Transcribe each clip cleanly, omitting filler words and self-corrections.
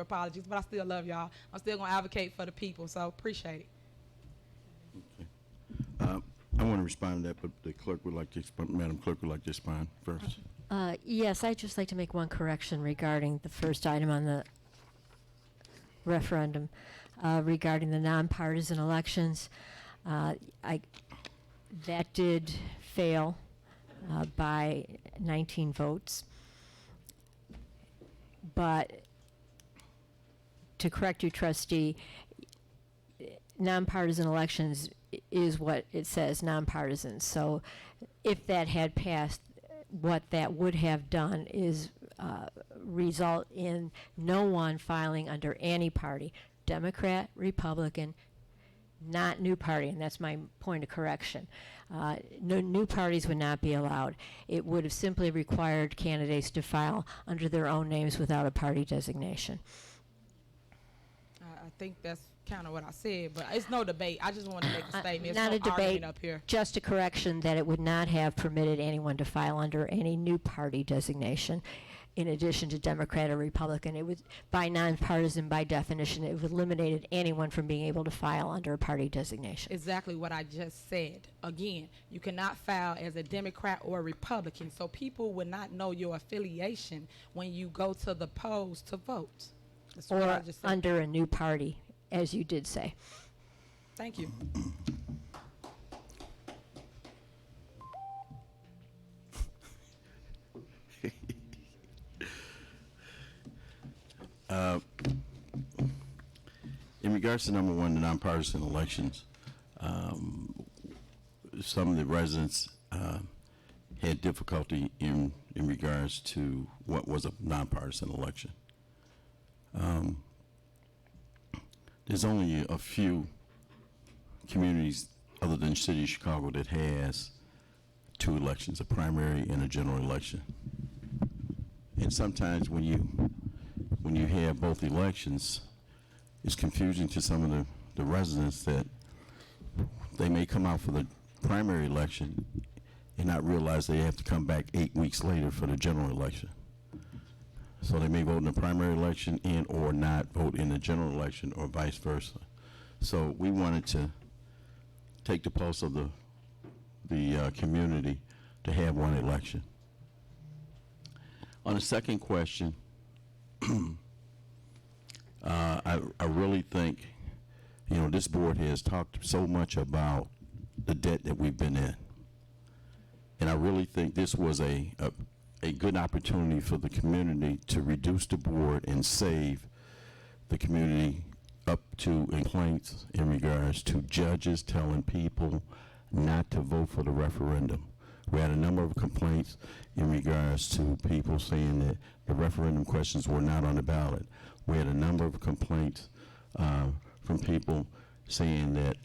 apologies, but I still love y'all. I'm still going to advocate for the people, so appreciate it. I want to respond to that, but the clerk would like to, Madam Clerk would like to respond first. Yes, I'd just like to make one correction regarding the first item on the referendum regarding the nonpartisan elections. That did fail by 19 votes. But to correct you, Trustee, nonpartisan elections is what it says, nonpartisan. So if that had passed, what that would have done is result in no one filing under any party, Democrat, Republican, not new party, and that's my point of correction. No new parties would not be allowed. It would have simply required candidates to file under their own names without a party designation. I think that's kind of what I said, but it's no debate. I just want to make a statement. Not it's a no debate, argument up here. just a correction that it would not have permitted anyone to file under any new party designation. In addition to Democrat or Republican, it would, by nonpartisan, by definition, it would eliminated anyone from being able to file under a party designation. Exactly what I just said. Again, you cannot file as a Democrat or a Republican, so people would not know your affiliation when you go to the polls to vote. That's what I Or just said. under a new party, as you did say. Thank you. In regards to number one, the nonpartisan elections, some of the residents had difficulty in regards to what was a nonpartisan election. There's only a few communities other than the city of Chicago that has two elections, a primary and a general election. And sometimes when you have both elections, it's confusing to some of the residents that they may come out for the primary election and not realize they have to come back 8 weeks later for the general election. So they may vote in the primary election and or not vote in the general election or vice versa. So we wanted to take the pulse of the community to have one election. On the second question, I really think, this board has talked so much about the debt that we've been in. And I really think this was a good opportunity for the community to reduce the board and save the community up to complaints in regards to judges telling people not to vote for the referendum. We had a number of complaints in regards to people saying that the referendum questions were not on the ballot. We had a number of complaints from people saying that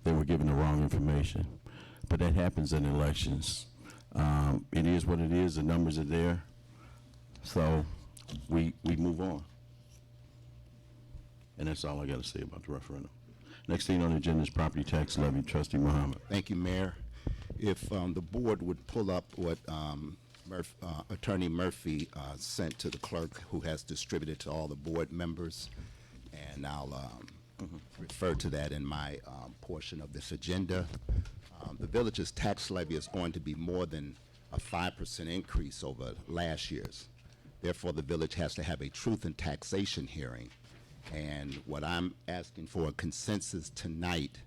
they were given the wrong information. But that happens in elections. It is what it is. The numbers are there. So we move on. And that's all I got to say about the referendum. Next thing on the agenda is property tax levy. Trustee Muhammad. Thank you, Mayor. If the board would pull up what Attorney Murphy sent to the clerk, who has distributed to all the board members, and I'll refer to that in my portion of this agenda. The village's tax levy is going to be more than a 5% increase over last year's. Therefore, the village has to have a truth and taxation hearing. And what I'm asking for a consensus tonight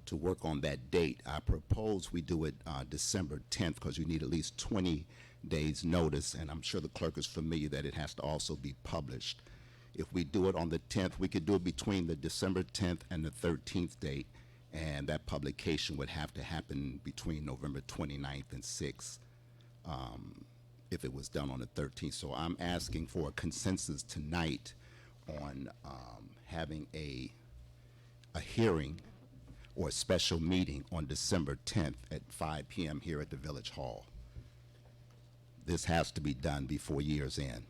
to work on that date. I propose we do it December 10th because you need at least 20 days notice, and I'm sure the clerk is familiar that it has to also be published. If we do it on the 10th, we could do it between the December 10th and the 13th date, and that publication would have to happen between November 29th and 6th if it was done on the 13th. So I'm asking for a consensus tonight on having a hearing or a special meeting on December 10th at 5 p.m. here at the Village Hall. This has to be done before year's end.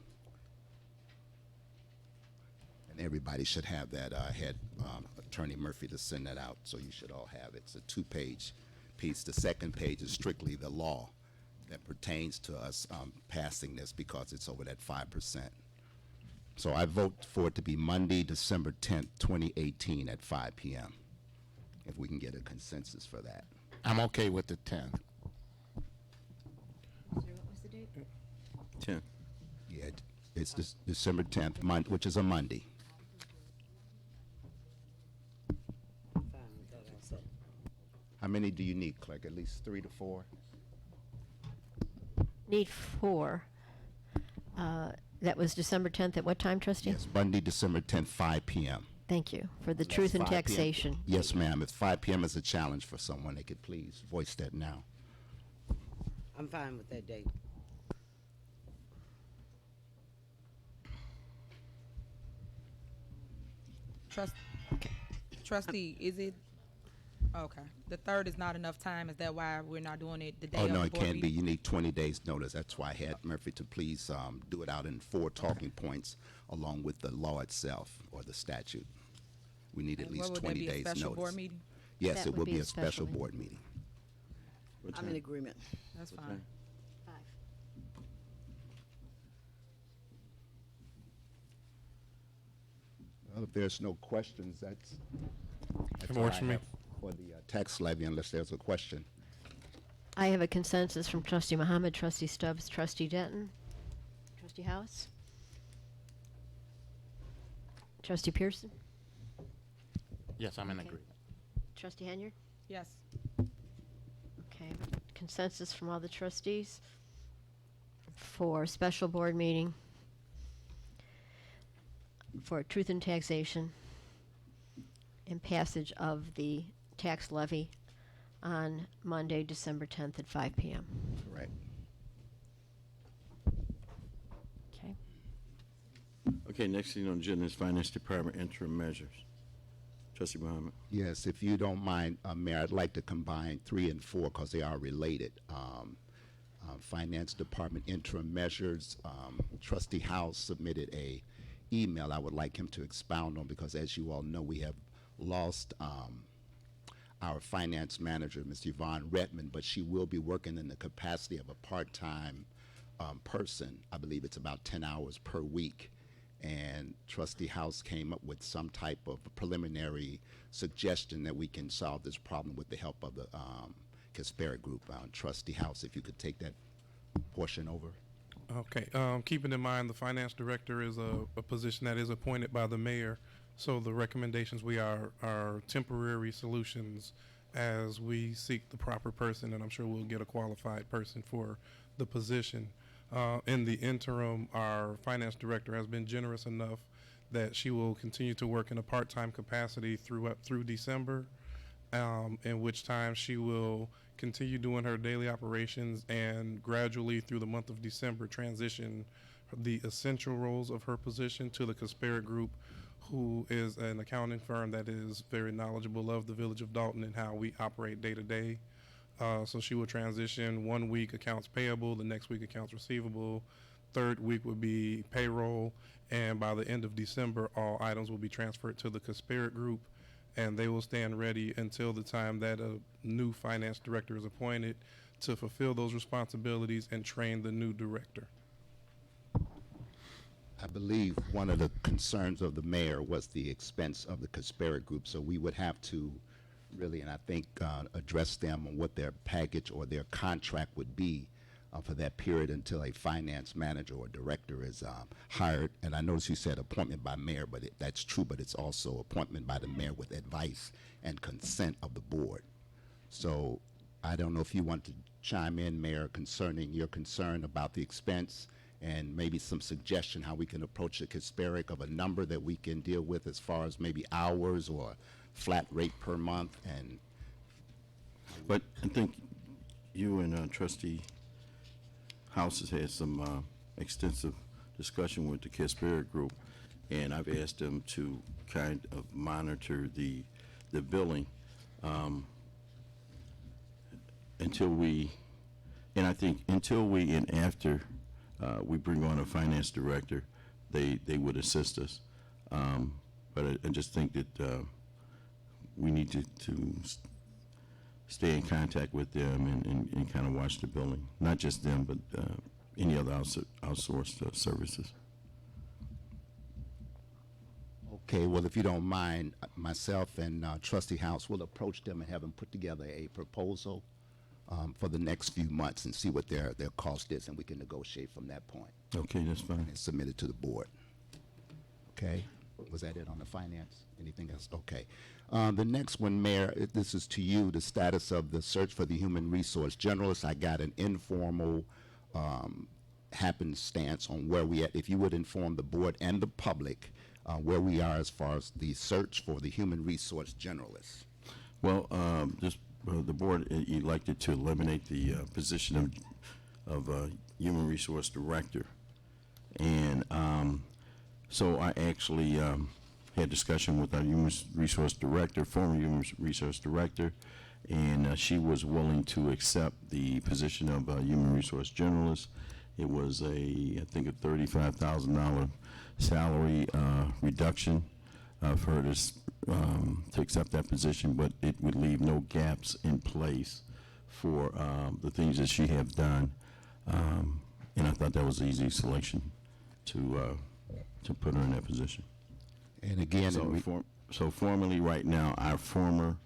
And everybody should have that. I had Attorney Murphy to send that out, so you should all have it. It's a 2-page piece. The second page is strictly the law that pertains to us passing this because it's over that 5%. So I vote for it to be Monday, December 10th, 2018 at 5 p.m. If we can get a consensus for that. I'm okay with the 10th. What was the date? 10. Yeah, it's December 10th, which is a Monday. How many do you need, Clerk? At least 3 to 4? Need 4. That was December 10th at what time, trustee? Yes, Monday, December 10th, 5 p.m. Thank you for the That's truth and 5 p.m. taxation. Yes, ma'am. If 5 p.m. is a challenge for someone, they could please voice that now. I'm fine with that date. Trustee, is it, okay, the 3rd is not enough time, is that why we're not doing it the day Oh, of no, the it board can't be. meeting? You need 20 days' notice. That's why I had Murphy to please do it out in 4 talking points along with the law itself or the statute. We need at And least what, would 20 that be a days' special notice. board meeting? Yes, That it would will be be a a special special board meeting. What I'm in time? agreement. That's What fine. time? 5. Well, if there's no questions, that's It all works I for me. have for the tax levy, unless there's a question. I have a consensus from trustee Muhammad, trustee Stubbs, trustee Denton, trustee House, trustee Pearson, Yes, I'm in Okay. agreement. trustee Henyard. Yes. Okay, consensus from all the trustees for special board meeting for truth and taxation and passage of the tax levy on Monday, December 10th at 5 p.m. Correct. Okay. Okay, next thing on the agenda is Finance Department interim measures. Trustee Muhammad. Yes, if you don't mind, Mayor, I'd like to combine 3 and 4 because they are related. Finance Department interim measures. Trustee House submitted a email I would like him to expound on because, as you all know, we have lost our finance manager, Ms. Yvonne Redmond, but she will be working in the capacity of a part-time person. I believe it's about 10 hours per week. And Trustee House came up with some type of preliminary suggestion that we can solve this problem with the help of the Kasperi Group. Trustee House, if you could take that portion over. Okay, keeping in mind the finance director is a position that is appointed by the mayor, so the recommendations we are temporary solutions as we seek the proper person, and I'm sure we'll get a qualified person for the position. In the interim, our finance director has been generous enough that she will continue to work in a part-time capacity through December, in which time she will continue doing her daily operations and gradually through the month of December transition the essential roles of her position to the Kasperi Group, who is an accounting firm that is very knowledgeable of the village of Dalton and how we operate day to day. So she will transition 1 week accounts payable, the next week accounts receivable, third week would be payroll, and by the end of December, all items will be transferred to the Kasperi Group, and they will stand ready until the time that a new finance director is appointed to fulfill those responsibilities and train the new director. I believe one of the concerns of the mayor was the expense of the Kasperi Group, so we would have to really, and I think, address them on what their package or their contract would be for that period until a finance manager or director is hired. And I noticed you said appointment by mayor, but that's true, but it's also appointment by the mayor with advice and consent of the board. So I don't know if you want to chime in, Mayor, concerning your concern about the expense and maybe some suggestion how we can approach the Kasperi of a number that we can deal with as far as maybe hours or flat rate per month. And But I think you and Trustee House has had some extensive discussion with the Kasperi Group, and I've asked them to kind of monitor the billing until we, and I think until we and after we bring on a finance director, they would assist us. But I just think that we need to stay in contact with them and kind of watch the billing. Not just them, but any other outsourced services. Okay, well, if you don't mind, myself and Trustee House will approach them and have them put together a proposal for the next few months and see what their cost is, and we can negotiate from that point Okay, that's fine. and submit it to the board. Okay? Was that it on the finance? Anything else? Okay. The next one, Mayor, this is to you, the status of the search for the human resource generalist. I got an informal happenstance on where we at. If you would inform the board and the public where we are as far as the search for the human resource generalist. Well, the board elected to eliminate the position of human resource director, and so I actually had discussion with our human resource director, former human resource director, and she was willing to accept the position of human resource generalist. It was I think a $35,000 salary reduction for her to accept that position, but it would leave no gaps in place for the things that she have done, and I thought that was an easy selection to put her in that position. And again, So formally, right now, our former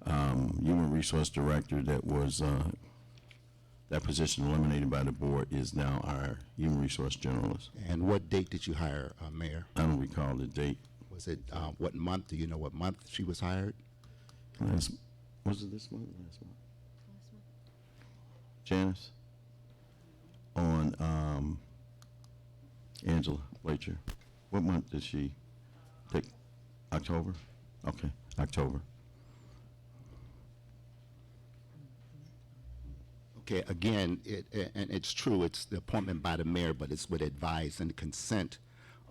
human resource director that position eliminated by the board is now our human resource generalist. and what date did you hire, Mayor? I don't recall the date. Was it what month? Do you know what month she was hired? Was it this month? Last month. Janice? On Angela Blacher. What month did she take? October? Okay, October. Okay, again, and it's true, it's the appointment by the mayor, but it's with advice and consent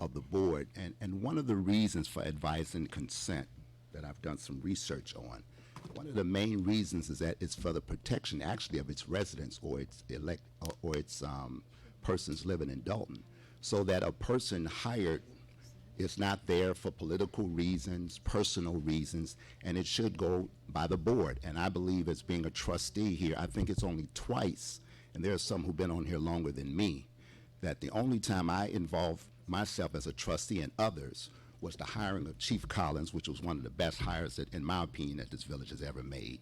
of the board. And one of the reasons for advice and consent that I've done some research on, one of the main reasons is that it's for the protection actually of its residents or its persons living in Dalton, so that a person hired is not there for political reasons, personal reasons, and it should go by the board. And I believe as being a trustee here, I think it's only twice, and there are some who've been on here longer than me, that the only time I involved myself as a trustee and others was the hiring of Chief Collins, which was one of the best hires that, in my opinion, that this village has ever made.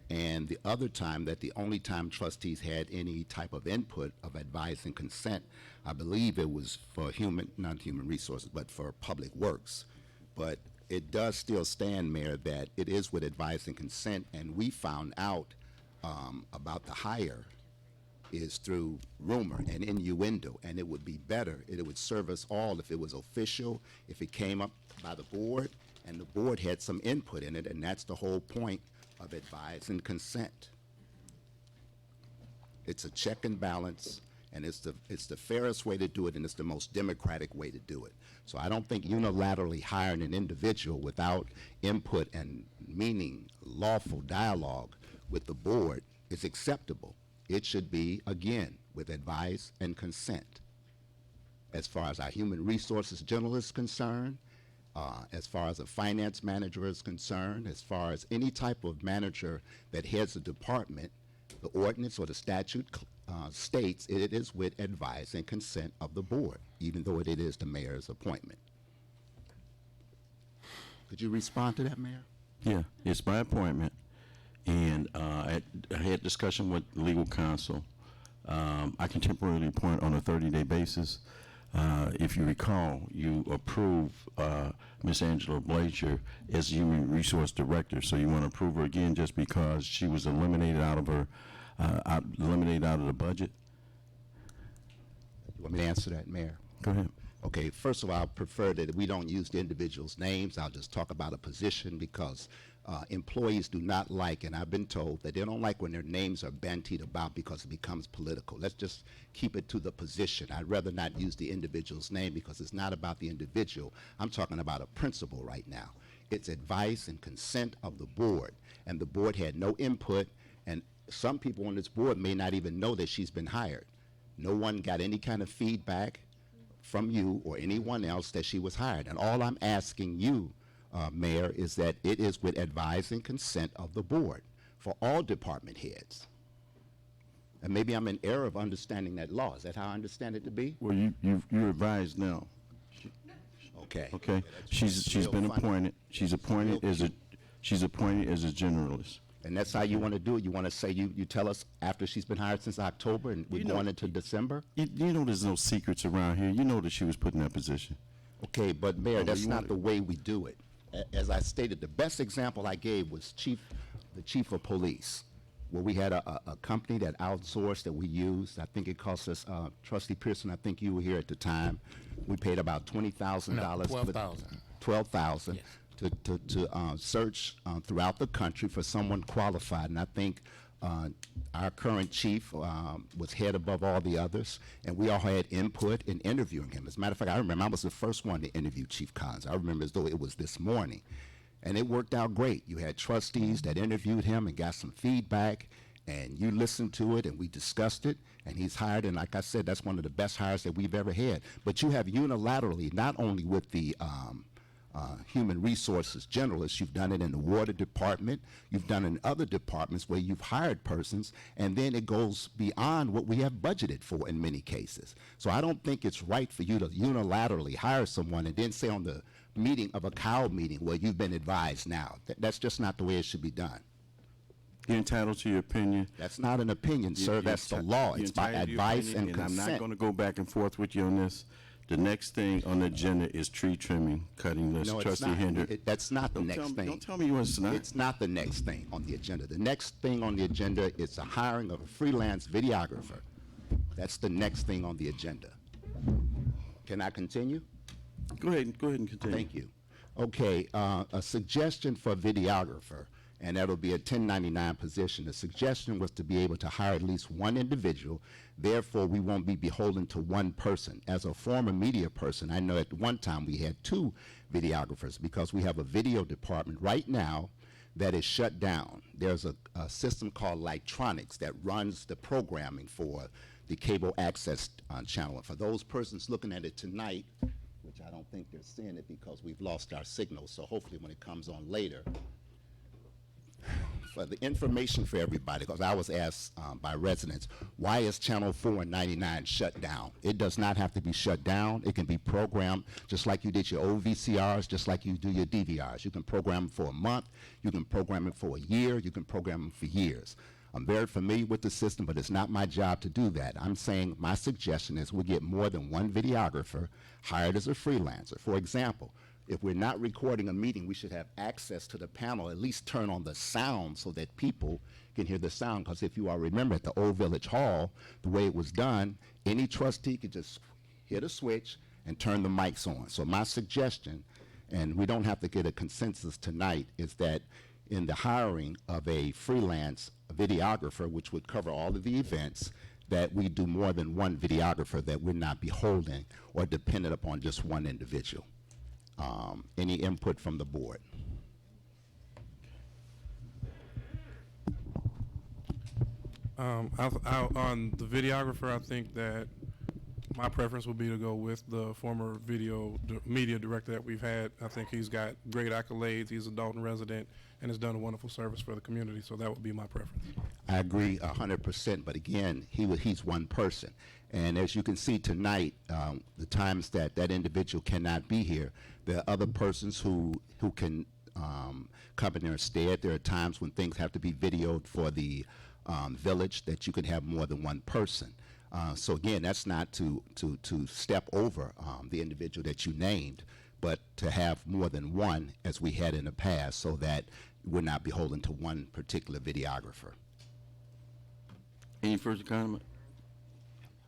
And the other time, that the only time trustees had any type of input of advice and consent, I believe it was for not human resources, but for public works. But it does still stand, Mayor, that it is with advice and consent, and we found out about the hire is through rumor and innuendo, and it would be better, it would serve us all if it was official, if it came up by the board, and the board had some input in it, and that's the whole point of advice and consent. It's a check and balance, and it's the fairest way to do it, and it's the most democratic way to do it. So I don't think unilaterally hiring an individual without input and meaning lawful dialogue with the board is acceptable. It should be, again, with advice and consent. As far as our human resources general is concerned, as far as a finance manager is concerned, as far as any type of manager that heads a department, the ordinance or the statute states it is with advice and consent of the board, even though it is the mayor's appointment. Could you respond to that, Mayor? Yeah, it's by appointment, and I had discussion with legal counsel. I can temporarily appoint on a 30-day basis. If you recall, you approved Ms. Angela Blacher as Human Resource Director, so you want to approve her again just because she was eliminated out of the budget? You want me to answer that, Mayor? Go ahead. Okay, first of all, I prefer that we don't use the individual's names. I'll just talk about a position because employees do not like, and I've been told that they don't like when their names are bandied about because it becomes political. Let's just keep it to the position. I'd rather not use the individual's name because it's not about the individual. I'm talking about a principle right now. It's advice and consent of the board, and the board had no input, and some people on this board may not even know that she's been hired. No one got any kind of feedback from you or anyone else that she was hired. And all I'm asking you, Mayor, is that it is with advice and consent of the board for all department heads. And maybe I'm in error of understanding that law. Is that how I understand it to be? Well, you're advised now. Okay. Okay? That's She's real been funny. appointed, she's appointed real as a, she's appointed as a generalist. And that's how you want to do it? You want to say you tell us after she's been hired since October and we're You know- going into December? You know there's no secrets around here. You know that she was put in that position. Okay, but Mayor, well, that's you not want the way we do it. As I stated, the best example I gave was the chief of police, where we had a company that outsourced that we used. I think it cost us, Trustee Pearson, I think you were here at the time. We paid about $20,000. No, 12,000. 12,000 Yes. to search throughout the country for someone qualified. And I think our current chief was head above all the others, and we all had input in interviewing him. As a matter of fact, I remember I was the first one to interview Chief Collins. I remember as though it was this morning. And it worked out great. You had trustees that interviewed him and got some feedback, and you listened to it, and we discussed it, and he's hired. And like I said, that's one of the best hires that we've ever had. But you have unilaterally, not only with the human resources generalists, you've done it in the water department, you've done it in other departments where you've hired persons, and then it goes beyond what we have budgeted for in many cases. So I don't think it's right for you to unilaterally hire someone and then say on the meeting of a cow meeting, well, you've been advised now. That's just not the way it should be done. You're entitled to your opinion. That's not an opinion, sir. You're That's the enti- law. you're It's by entitled to your advice opinion, and I'm not consent. going to go back and forth with you on this. The next thing on the agenda is tree trimming, cutting list. No, it's Trustee not. Hendrick. That's not the next thing. Don't tell me it's not. It's not the next thing on the agenda. The next thing on the agenda is the hiring of a freelance videographer. That's the next thing on the agenda. Can I continue? Go ahead and continue. Thank you. Okay, a suggestion for a videographer, and that'll be a 1099 position. The suggestion was to be able to hire at least one individual. Therefore, we won't be beholden to one person. As a former media person, I know at one time we had 2 videographers because we have a video department right now that is shut down. There's a system called Lightronics that runs the programming for the cable access channel. And for those persons looking at it tonight, which I don't think they're seeing it because we've lost our signal, so hopefully when it comes on later, for the information for everybody, because I was asked by residents, why is Channel 4 and 99 shut down? It does not have to be shut down. It can be programmed just like you did your old VCRs, just like you do your DVRs. You can program them for a month, you can program it for a year, you can program them for years. I'm very familiar with the system, but it's not my job to do that. I'm saying my suggestion is we get more than one videographer hired as a freelancer. For example, if we're not recording a meeting, we should have access to the panel, at least turn on the sound so that people can hear the sound. Because if you all remember at the Old Village Hall, the way it was done, any trustee could just hit a switch and turn the mics on. So my suggestion, and we don't have to get a consensus tonight, is that in the hiring of a freelance videographer, which would cover all of the events, that we do more than one videographer, that we're not beholden or dependent upon just one individual. Any input from the board? On the videographer, I think that my preference would be to go with the former media director that we've had. I think he's got great accolades. He's a Dalton resident and has done a wonderful service for the community, so that would be my preference. I agree 100%, but again, he's one person. And as you can see tonight, the times that that individual cannot be here, there are other persons who can come in their stead. There are times when things have to be videoed for the village that you can have more than one person. So again, that's not to step over the individual that you named, but to have more than one as we had in the past so that we're not beholden to one particular videographer. Any further comment?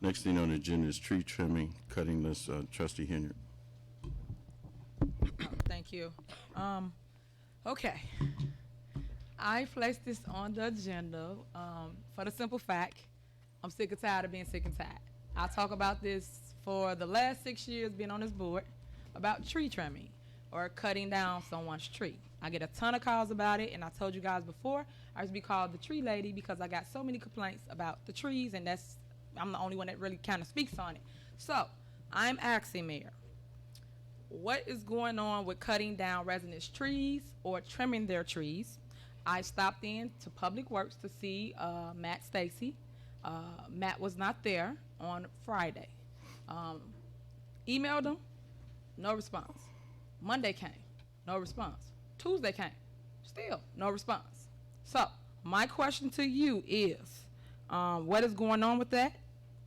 Next thing on the agenda is tree trimming, cutting list. Trustee Hendrick. Thank you. Okay. I placed this on the agenda for the simple fact I'm sick and tired of being sick and tired. I talk about this for the last 6 years being on this board about tree trimming or cutting down someone's tree. I get a ton of calls about it, and I told you guys before, I used to be called the tree lady because I got so many complaints about the trees, and I'm the only one that really kind of speaks on it. So I'm asking Mayor, what is going on with cutting down residents' trees or trimming their trees? I stopped in to Public Works to see Matt Stacy. Matt was not there on Friday. Emailed him, no response. Monday came, no response. Tuesday came, still no response. So my question to you is, what is going on with that?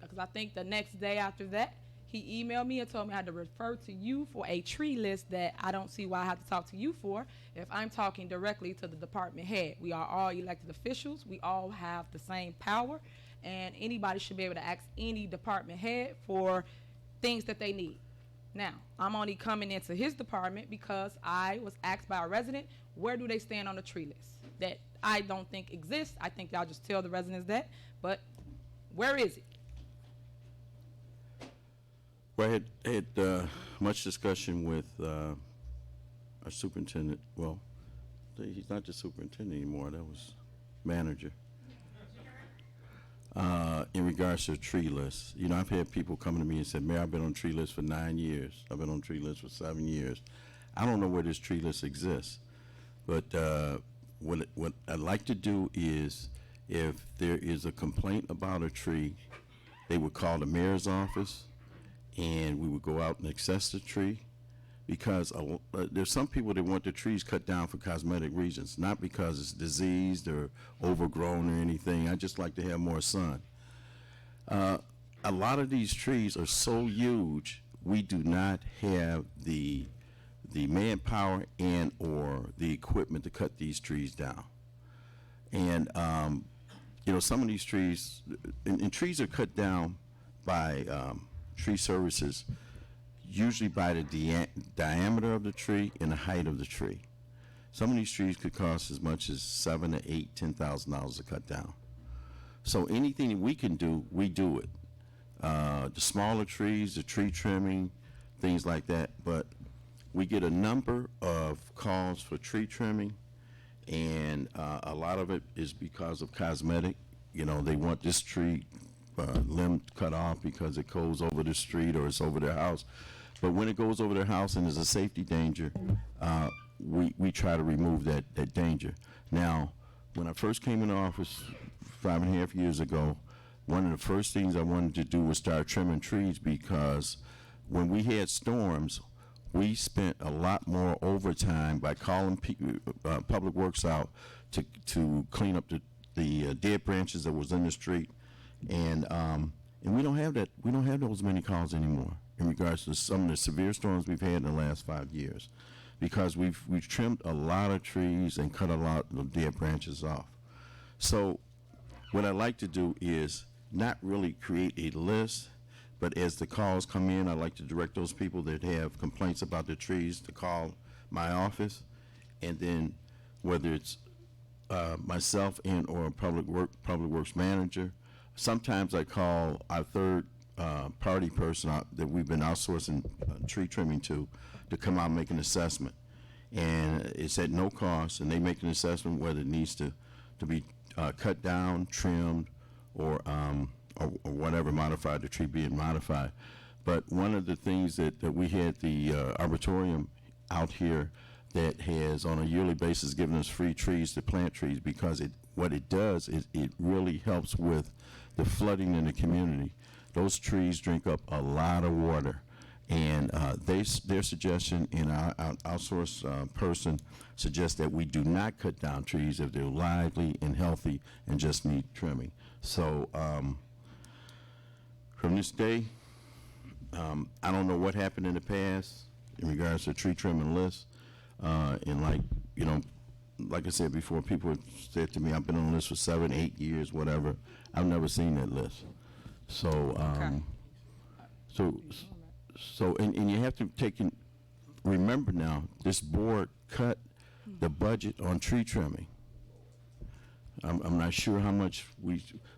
Because I think the next day after that, he emailed me and told me I had to refer to you for a tree list that I don't see why I have to talk to you for if I'm talking directly to the department head. We are all elected officials. We all have the same power, and anybody should be able to ask any department head for things that they need. Now, I'm only coming into his department because I was asked by a resident, where do they stand on the tree list? That I don't think exists. I think y'all just tell the residents that, but where is it? Well, I had much discussion with our superintendent. Well, he's not the superintendent anymore. That was manager. In regards to the tree list, you know, I've had people coming to me and said, Mayor, I've been on tree list for 9 years. I've been on tree list for 7 years. I don't know where this tree list exists. But what I'd like to do is, if there is a complaint about a tree, they would call the mayor's office, and we would go out and assess the tree, because there's some people that want the trees cut down for cosmetic reasons, not because it's diseased or overgrown or anything. I just like to have more sun. A lot of these trees are so huge, we do not have the manpower and or the equipment to cut these trees down. And you know, some of these trees, and trees are cut down by tree services, usually by the diameter of the tree and the height of the tree. Some of these trees could cost as much as $7,000 to $8,000, $10,000 to cut down. So anything that we can do, we do it. The smaller trees, the tree trimming, things like that. But we get a number of calls for tree trimming, and a lot of it is because of cosmetic. You know, they want this tree limb cut off because it goes over the street or it's over their house. But when it goes over their house and there's a safety danger, we try to remove that danger. Now, when I first came into office 5.5 years ago, one of the first things I wanted to do was start trimming trees, because when we had storms, we spent a lot more overtime by calling public works out to clean up the dead branches that was in the street. And we don't have that. We don't have those many calls anymore in regards to some of the severe storms we've had in the last 5 years, because we've trimmed a lot of trees and cut a lot of dead branches off. So what I'd like to do is not really create a list, but as the calls come in, I'd like to direct those people that have complaints about the trees to call my office, and then whether it's myself and or a public works manager. Sometimes I call our third party person that we've been outsourcing tree trimming to come out and make an assessment. And it's at no cost, and they make an assessment whether it needs to be cut down, trimmed, or whatever, modified, the tree being modified. But one of the things that we had the arboretum out here that has on a yearly basis given us free trees to plant trees, because what it does is it really helps with the flooding in the community. Those trees drink up a lot of water, and their suggestion, and our outsourced person suggests that we do not cut down trees if they're lively and healthy and just need trimming. So from this day, I don't know what happened in the past in regards to tree trimming lists, and like I said before, people have said to me, I've been on the list for 7, 8 years, whatever. I've never seen that list. So, and you have to remember now, this board cut the budget on tree trimming. I'm not sure how much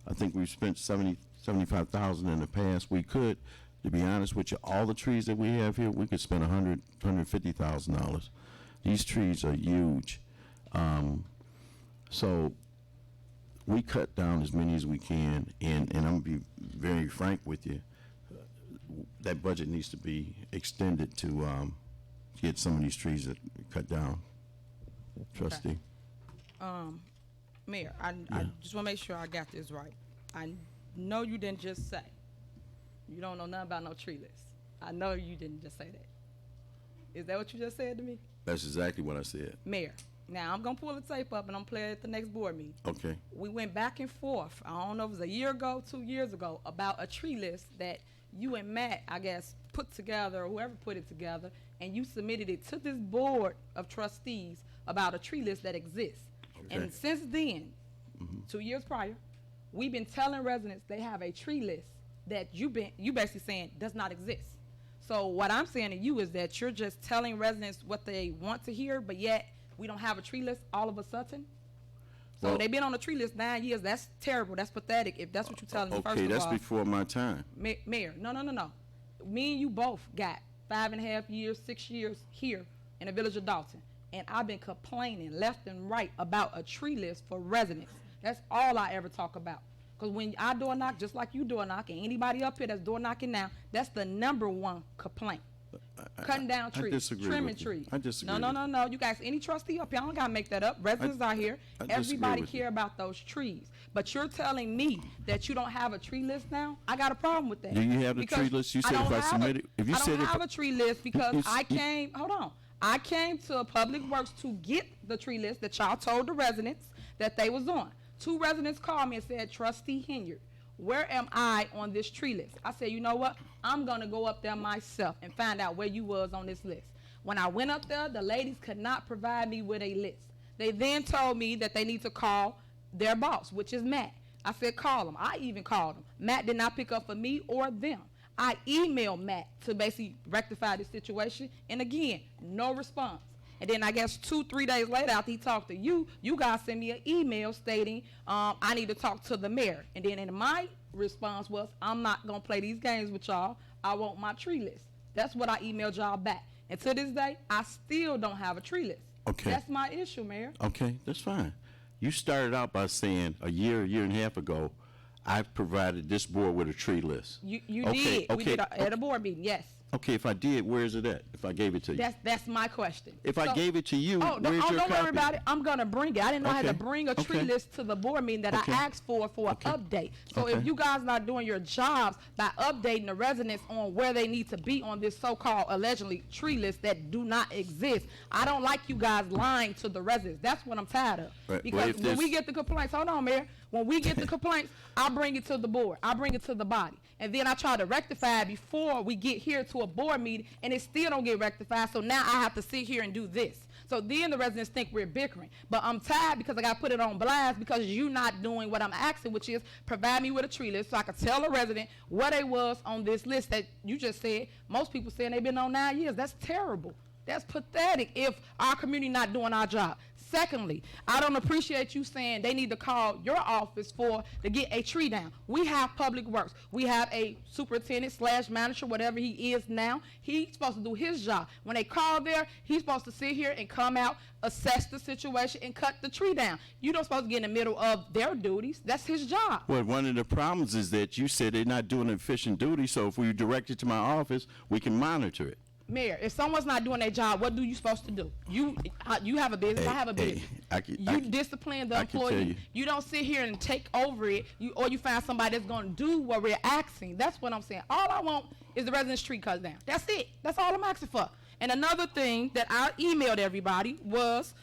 I think we've spent $75,000 in the past. We could, to be honest with you, all the trees that we have here, we could spend $150,000. These trees are huge. So we cut down as many as we can, and I'm going to be very frank with you, that budget needs to be extended to get some of these trees that cut down. Trustee? Mayor, I just want to make sure I got this right. I know you didn't just say you don't know nothing about no tree list. I know you didn't just say that. Is that what you just said to me? That's exactly what I said. Mayor, now I'm going to pull the tape up and I'm play it at the next board meeting. Okay. We went back and forth, I don't know if it was a year ago, 2 years ago, about a tree list that you and Matt, I guess, put together, or whoever put it together, and you submitted it to this board of trustees about a tree list that exists. Okay. And since then, 2 years prior, we've been telling residents they have a tree list that you basically saying does not exist. So what I'm saying to you is that you're just telling residents what they want to hear, but yet we don't have a tree list all of a sudden. So Well- they've been on the tree list 9 years. That's terrible. That's pathetic. If that's what you're telling me, first Okay, of that's all, before my time. Mayor, no. Me and you both got 5.5 years, 6 years here in the village of Dalton, and I've been complaining left and right about a tree list for residents. That's all I ever talk about. Because when I door knock, just like you door knock, and anybody up here that's door knocking now, that's the #1 complaint. Cutting down I trees, disagree trimming with you. trees. I disagree No. You guys, any trustee up here, I don't gotta make that up. Residents are here. I disagree Everybody with you. care about those trees. But you're telling me that you don't have a tree list now? I got a problem with that. Do you have the Because tree list? You said don't if I have submitted- if you I said don't if have I- a tree list because you- I you- came, hold on. I came to Public Works to get the tree list that y'all told the residents that they was on. 2 residents called me and said, Trustee Hinyard, where am I on this tree list? I said, you know what? I'm gonna go up there myself and find out where you was on this list. When I went up there, the ladies could not provide me with a list. They then told me that they need to call their boss, which is Matt. I said, call him. I even called him. Matt did not pick up for me or them. I emailed Matt to basically rectify the situation, and again, no response. And then I guess 2-3 days later, after he talked to you, you guys sent me an email stating I need to talk to the mayor. And then in my response was, I'm not gonna play these games with y'all. I want my tree list. That's what I emailed y'all back. And to this day, I still don't have a tree list. Okay. That's my issue, Mayor. Okay, that's fine. You started out by saying a year and a half ago, I've provided this board with a tree list. You Okay, did. We okay, did at a board meeting, yes. Okay, if I did, where is it at? If I gave it to you? That's my question. If I gave it to you, oh, where's your don't worry copy? about it. I'm gonna bring it. I didn't know I had to Okay, bring a tree okay. list to the board meeting that Okay. I asked for Okay. an update. So if Okay. you guys not doing your jobs by updating the residents on where they need to be on this so-called allegedly tree list that do not exist, I don't like you guys lying to the residents. That's what I'm tired of. Right, well, Because if when this- we get the complaints, hold on, Mayor. When we get the complaints, I bring it to the board. I bring it to the body. And then I try to rectify it before we get here to a board meeting, and it still don't get rectified. So now I have to sit here and do this. So then the residents think we're bickering. But I'm tired because I got to put it on blast because you're not doing what I'm asking, which is provide me with a tree list so I can tell a resident what they was on this list that you just said. Most people saying they've been on 9 years. That's terrible. That's pathetic if our community not doing our job. Secondly, I don't appreciate you saying they need to call your office to get a tree down. We have Public Works. We have a superintendent/manager, whatever he is now. He's supposed to do his job. When they call there, he's supposed to sit here and come out, assess the situation, and cut the tree down. You don't supposed to get in the middle of their duties. That's his job. Well, one of the problems is that you said they're not doing efficient duty, so if we direct it to my office, we can monitor it. Mayor, if someone's not doing their job, what do you supposed to do? You have a business. I have a business. I Discipline the I can tell employee. you. You don't sit here and take over it. Or you find somebody that's going to do what we're asking. That's what I'm saying. All I want is the residence tree cut down. That's it. That's all I'm asking for. And another thing that I emailed everybody was,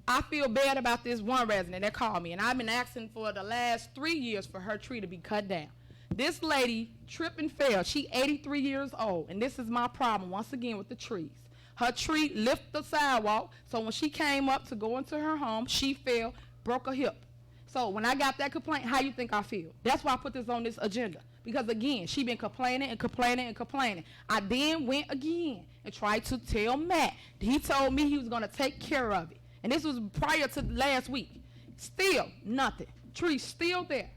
I feel bad about this one resident that called me, and I've been asking for the last 3 years for her tree to be cut down. This lady tripped and fell. She 83 years old, and this is my problem once again with the trees. Her tree lifted the sidewalk, so when she came up to go into her home, she fell, broke a hip. So when I got that complaint, how you think I feel? That's why I put this on this agenda. Because again, she been complaining and complaining and complaining. I then went again and tried to tell Matt. He told me he was going to take care of it. And this was prior to last week. Still nothing. Tree's still there.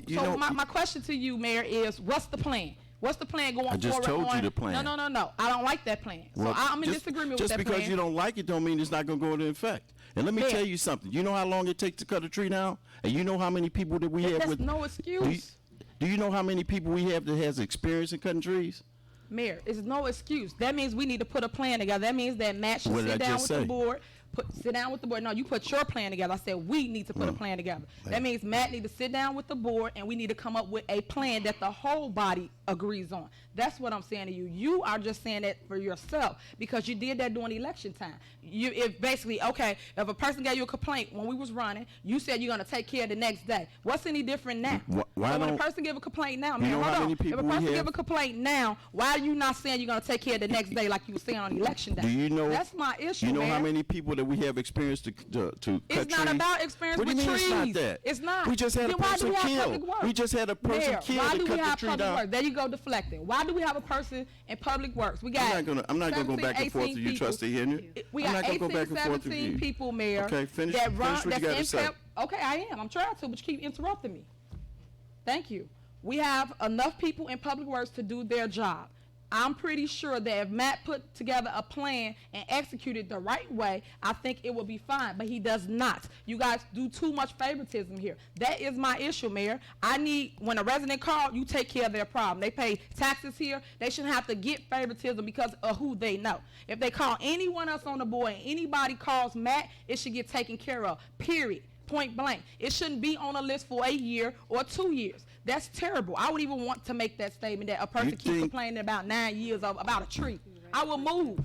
So my question to you, Mayor, is what's the plan? What's the plan going forward? I just told you the plan. No. I don't like that plan. Well, so I'm in disagreement with that plan. Just because you don't like it don't mean it's not going to go into effect. And let me Mayor. tell you something. You know how long it takes to cut a tree down? And you know how many people that we have That's with... no excuse. Do you know how many people we have that has experience in cutting trees? Mayor, it's no excuse. That means we need to put a plan together. That means that Matt should What did sit I down just with the say? board, sit down with the board. No, you put your plan together. I said we need to put a plan together. That means Matt need to sit down with the board, and we need to come up with a plan that the whole body agrees on. That's what I'm saying to you. You are just saying that for yourself because you did that during election time. If basically, okay, if a person gave you a complaint when we was running, you said you're going to take care of the next day. What's any different now? Why So when a don't- person give a complaint now, You man, know hold how on. many If a people we person have? give a complaint now, why are you not saying you're going to take care of the next day like you were saying on election day? Do you know? That's my issue, You know man. how many people that we have experienced to cut trees? It's not about experience What do you with mean trees. It's not that. It's not. We just had Then a why do person we have killed. public works? We just had a person Mayor, killed why to do we cut the have tree public down. works? There you go deflecting. Why do we have a person in public works? We got I'm not gonna go 17, back and forth 18 with you, people. Trustee Henry. We I'm got not gonna go 18, back and forth with 17 you. people, Mayor. Okay, finish that run, what you that's gotta in say. Okay, I am. I'm trying to, but you keep interrupting me. Thank you. We have enough people in public works to do their job. I'm pretty sure that if Matt put together a plan and executed the right way, I think it will be fine, but he does not. You guys do too much favoritism here. That is my issue, Mayor. I need, when a resident calls, you take care of their problem. They pay taxes here. They shouldn't have to get favoritism because of who they know. If they call anyone else on the board and anybody calls Matt, it should get taken care of, period. Point blank. It shouldn't be on a list for a year or 2 years. That's terrible. I would even want to make that statement that a person keeps complaining about 9 years about a tree. I will move.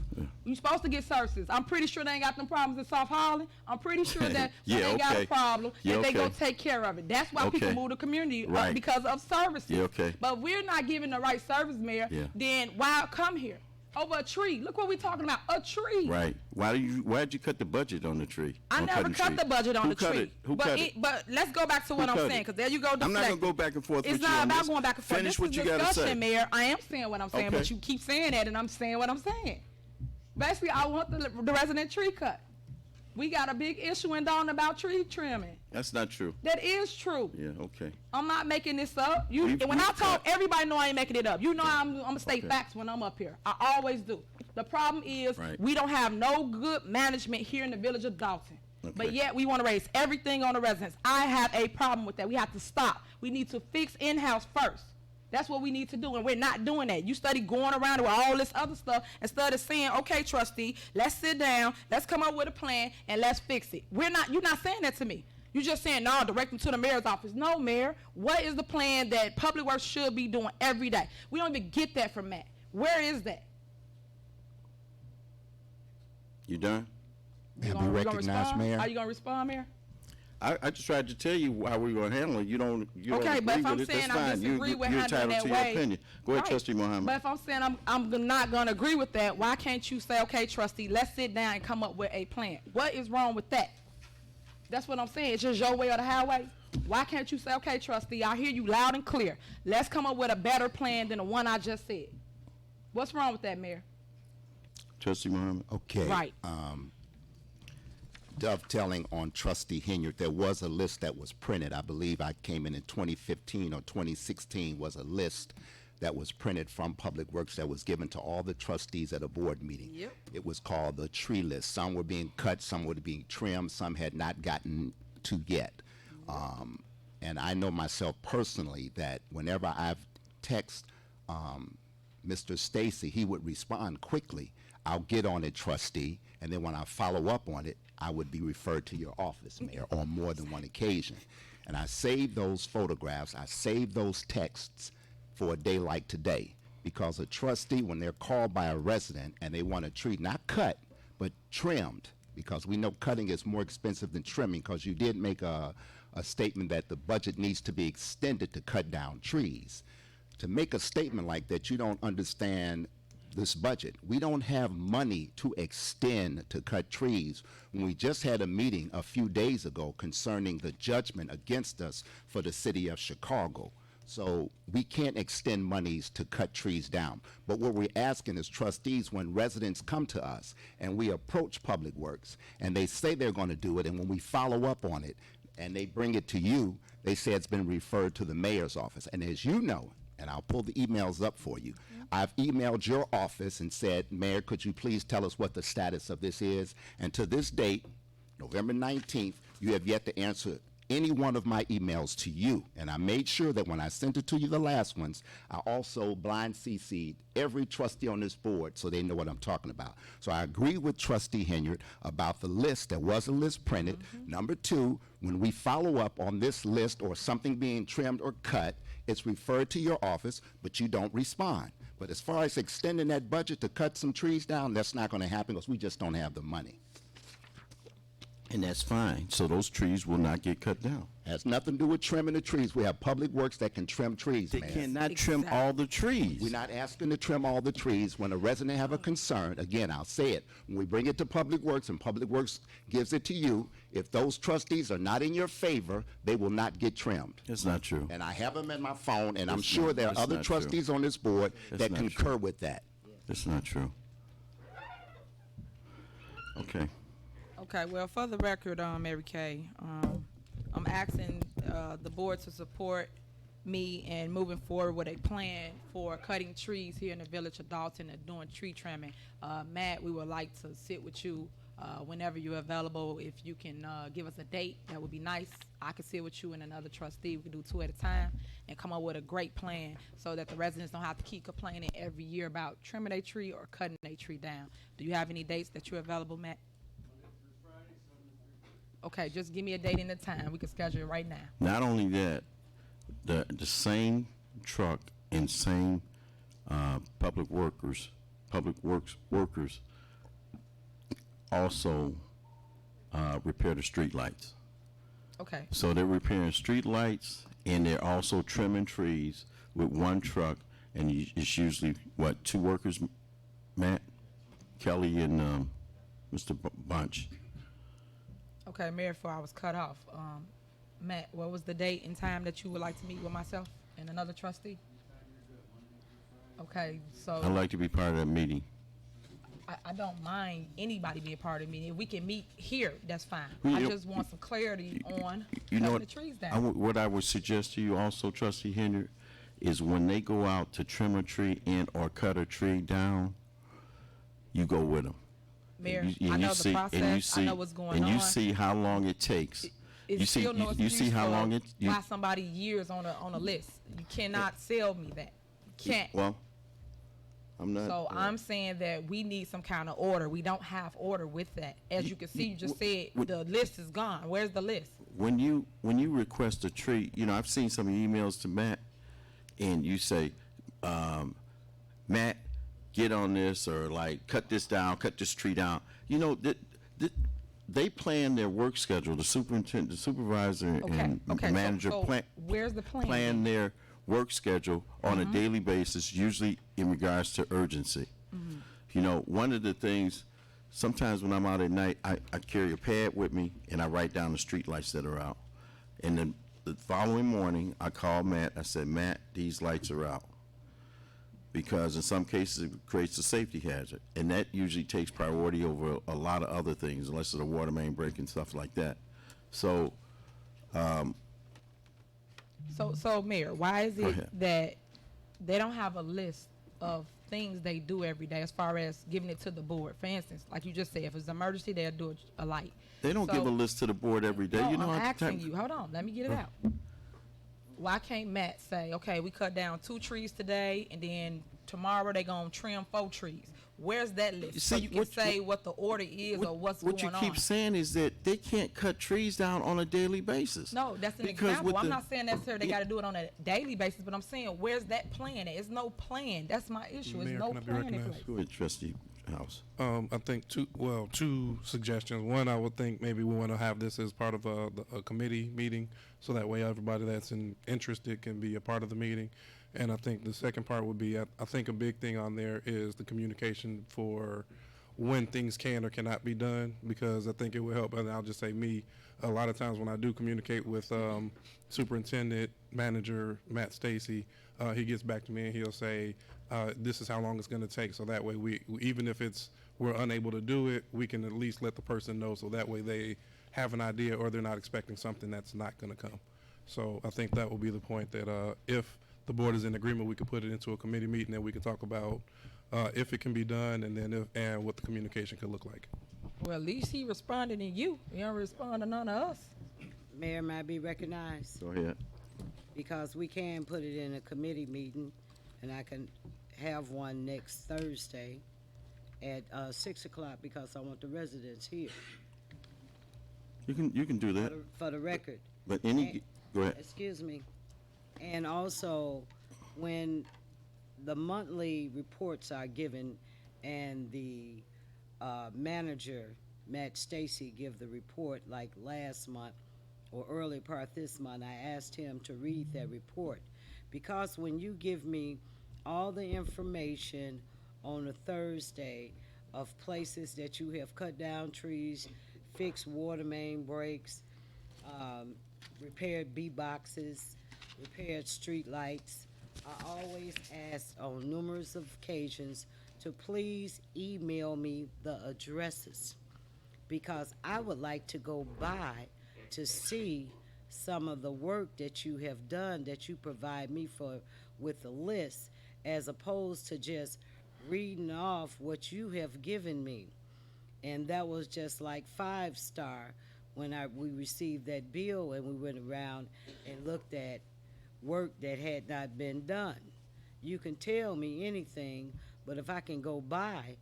You're supposed to get services. I'm pretty sure they ain't got them problems in South Holland. I'm pretty sure that Yeah, they got a okay. problem Yeah, and they go okay. take care of it. That's why people Okay. move to community Right. because of services. Yeah, okay. But we're not giving the right service, Mayor. Yeah. Then why come here? Over a tree. Look what we're talking about. A tree. Right. Why'd you cut the budget on the tree? I on never cutting cut trees? the budget on Who the cut tree. it? Who but cut it? But let's go back to what Who I'm cut saying, it? because there you go I'm not gonna deflecting. go back and forth It's with you not on about this. going back and forth. Finish This what is you gotta discussion, say. Mayor. I am saying what I'm saying, Okay. but you keep saying that, and I'm saying what I'm saying. Basically, I want the resident tree cut. We got a big issue in Dalton about tree trimming. That's not true. That is true. Yeah, okay. I'm not making this up. We've When I talk, cut. everybody know I ain't making it up. You know I'm gonna state Okay. facts when I'm up here. I always do. The problem is Right. we don't have no good management here in the village of Dalton. But Okay. yet we want to raise everything on the residents. I have a problem with that. We have to stop. We need to fix in-house first. That's what we need to do, and we're not doing that. You study going around with all this other stuff instead of saying, okay, trustee, let's sit down, let's come up with a plan, and let's fix it. You're not saying that to me. You're just saying, no, direct them to the mayor's office. No, Mayor, what is the plan that Public Works should be doing every day? We don't even get that from Matt. Where is that? You done? You Have gonna- we you gonna recognized, respond? Mayor? Are you going to respond, Mayor? I just tried to tell you how we're gonna handle it. You don't Okay, but agree if I'm with it, saying that's I fine. disagree with You're handling entitled that to your way. opinion. Go ahead, Right. Trustee Mohammed. But if I'm saying I'm not going to agree with that, why can't you say, okay, trustee, let's sit down and come up with a plan? What is wrong with that? That's what I'm saying. It's just your way or the highway. Why can't you say, okay, trustee, I hear you loud and clear. Let's come up with a better plan than the one I just said. What's wrong with that, Mayor? Trustee Mohammed. Okay. Right. Dovetailing on Trustee Henyard, there was a list that was printed. I believe I came in 2015 or 2016 was a list that was printed from Public Works that was given to all the trustees at a board meeting. Yep. It was called the tree list. Some were being cut, some were being trimmed, some had not gotten to yet. And I know myself personally that whenever I've text Mr. Stacy, he would respond quickly. I'll get on it, trustee, and then when I follow up on it, I would be referred to your office, Mayor, on more than one occasion. And I saved those photographs, I saved those texts for a day like today, because a trustee, when they're called by a resident and they want a tree not cut, but trimmed, because we know cutting is more expensive than trimming, because you did make a statement that the budget needs to be extended to cut down trees. To make a statement like that, you don't understand this budget. We don't have money to extend to cut trees when we just had a meeting a few days ago concerning the judgment against us for the city of Chicago. So we can't extend monies to cut trees down. But what we're asking as trustees, when residents come to us and we approach Public Works and they say they're going to do it, and when we follow up on it and they bring it to you, they say it's been referred to the mayor's office. And as you know, and I'll pull the emails up for you, I've emailed your office and said, Mayor, could you please tell us what the status of this is? And to this date, November 19th, you have yet to answer any one of my emails to you, and I made sure that when I sent it to you the last ones, I also blind CC'd every trustee on this board so they know what I'm talking about. So I agree with Trustee Henyard about the list. There was a list printed. Number two, when we follow up on this list or something being trimmed or cut, it's referred to your office, but you don't respond. But as far as extending that budget to cut some trees down, that's not going to happen because we just don't have the money. And that's fine. So those trees will not get cut down. Has nothing to do with trimming the trees. We have public works that can trim trees, They man. cannot trim all the trees. We're not asking to trim all the trees. When a resident have a concern, again, I'll say it, when we bring it to Public Works and Public Works gives it to you, if those trustees are not in your favor, they will not get trimmed. That's not true. And I have them in my phone, and I'm That's sure not- there are that's other not true. trustees on this board That's that not concur true. with that. That's not true. Okay. Okay, well, for the record, Mary Kay, I'm asking the board to support me in moving forward with a plan for cutting trees here in the village of Dalton and doing tree trimming. Matt, we would like to sit with you whenever you're available. If you can give us a date, that would be nice. I can sit with you and another trustee. We can do 2 at a time and come up with a great plan so that the residents don't have to keep complaining every year about trimming a tree or cutting a tree down. Do you have any dates that you're available, Matt? Okay, just give me a date and a time. We can schedule it right now. Not only that, the same truck and same public works workers also repair the street lights. Okay, So they're repairing street lights and they're also trimming trees with one truck, and it's usually what, 2 workers, Matt, Kelly, and Mr. Bunch. okay, Mayor, before I was cut off, Matt, what was the date and time that you would like to meet with myself and another trustee? Okay, so I'd like to be part of that meeting. I don't mind anybody being part of the meeting. If we can meet here, that's fine. Well, I you- just want some clarity on You know cutting what? the trees down. What I would suggest to you also, Trustee Henry, is when they go out to trim a tree and or cut a tree down, you go with them. Mayor, I know the process, I know what's going on. And you see how long it takes. It's You see, still no you see excuse how for long it. why somebody years on a list. You cannot sell me that. You can't. Well, I'm not. So I'm saying that we need some kind of order. We don't have order with that. As you can see, you just said the list is gone. Where's the list? When you request a tree, I've seen some emails to Matt, and you say, Matt, get on this, or like cut this down, cut this tree down. They plan their work schedule. The superintendent, the supervisor, and Okay. the manager so where's the plan? plan their work schedule on a daily basis, usually in regards to urgency. One of the things, sometimes when I'm out at night, I carry a pad with me and I write down the street lights that are out. And then the following morning, I call Matt. I said, Matt, these lights are out. Because in some cases, it creates a safety hazard. And that usually takes priority over a lot of other things, unless it's a water main break and stuff like that. So, So Mayor, why is Go it ahead. that they don't have a list of things they do every day as far as giving it to the board? For instance, like you just said, if it's an emergency, they'll do a light. they don't give a list to the board every day. No, I'm at the asking time- you. Hold on, let me get it out. Why can't Matt say, okay, we cut down 2 trees today, and then tomorrow they gonna trim 4 trees? Where's that list? So see, you can what- say what the order is or what's what going you on. keep saying is that they can't cut trees down on a daily basis. No, that's an Because example. with I'm the- not saying necessarily they got to do it on a daily basis, but I'm saying where's that plan? There's no plan. That's my issue. There's Mayor, no can I be plan in recognized? place. Go ahead, Trustee House. I think two suggestions. One, I would think maybe we want to have this as part of a committee meeting, so that way everybody that's interested can be a part of the meeting. And I think the second part would be, I think a big thing on there is the communication for when things can or cannot be done, because I think it will help. And I'll just say me, a lot of times when I do communicate with Superintendent Manager Matt Stacy, he gets back to me and he'll say, this is how long it's going to take. So that way we even if we're unable to do it, we can at least let the person know, so that way they have an idea, or they're not expecting something that's not going to come. So I think that will be the point, that if the board is in agreement, we could put it into a committee meeting and we can talk about if it can be done, and then and what the communication could look like. Well, at least he responded to you. He don't respond to none of us. Mayor, may I be recognized? Go ahead. Because we can put it in a committee meeting, and I can have one next Thursday at 6 o'clock, because I want the residents here, You can do that, for the record. but And- go ahead. Excuse me. And also, when the monthly reports are given and the manager, Matt Stacy, give the report like last month or early part this month, I asked him to read that report. Because when you give me all the information on a Thursday of places that you have cut down trees, fixed water main breaks, repaired B-boxes, repaired street lights, I always ask on numerous of occasions to please email me the addresses, because I would like to go by to see some of the work that you have done, that you provide me for with the list, as opposed to just reading off what you have given me. And that was just like Five Star when we received that bill and we went around and looked at work that had not been done. You can tell me anything, but if I can go by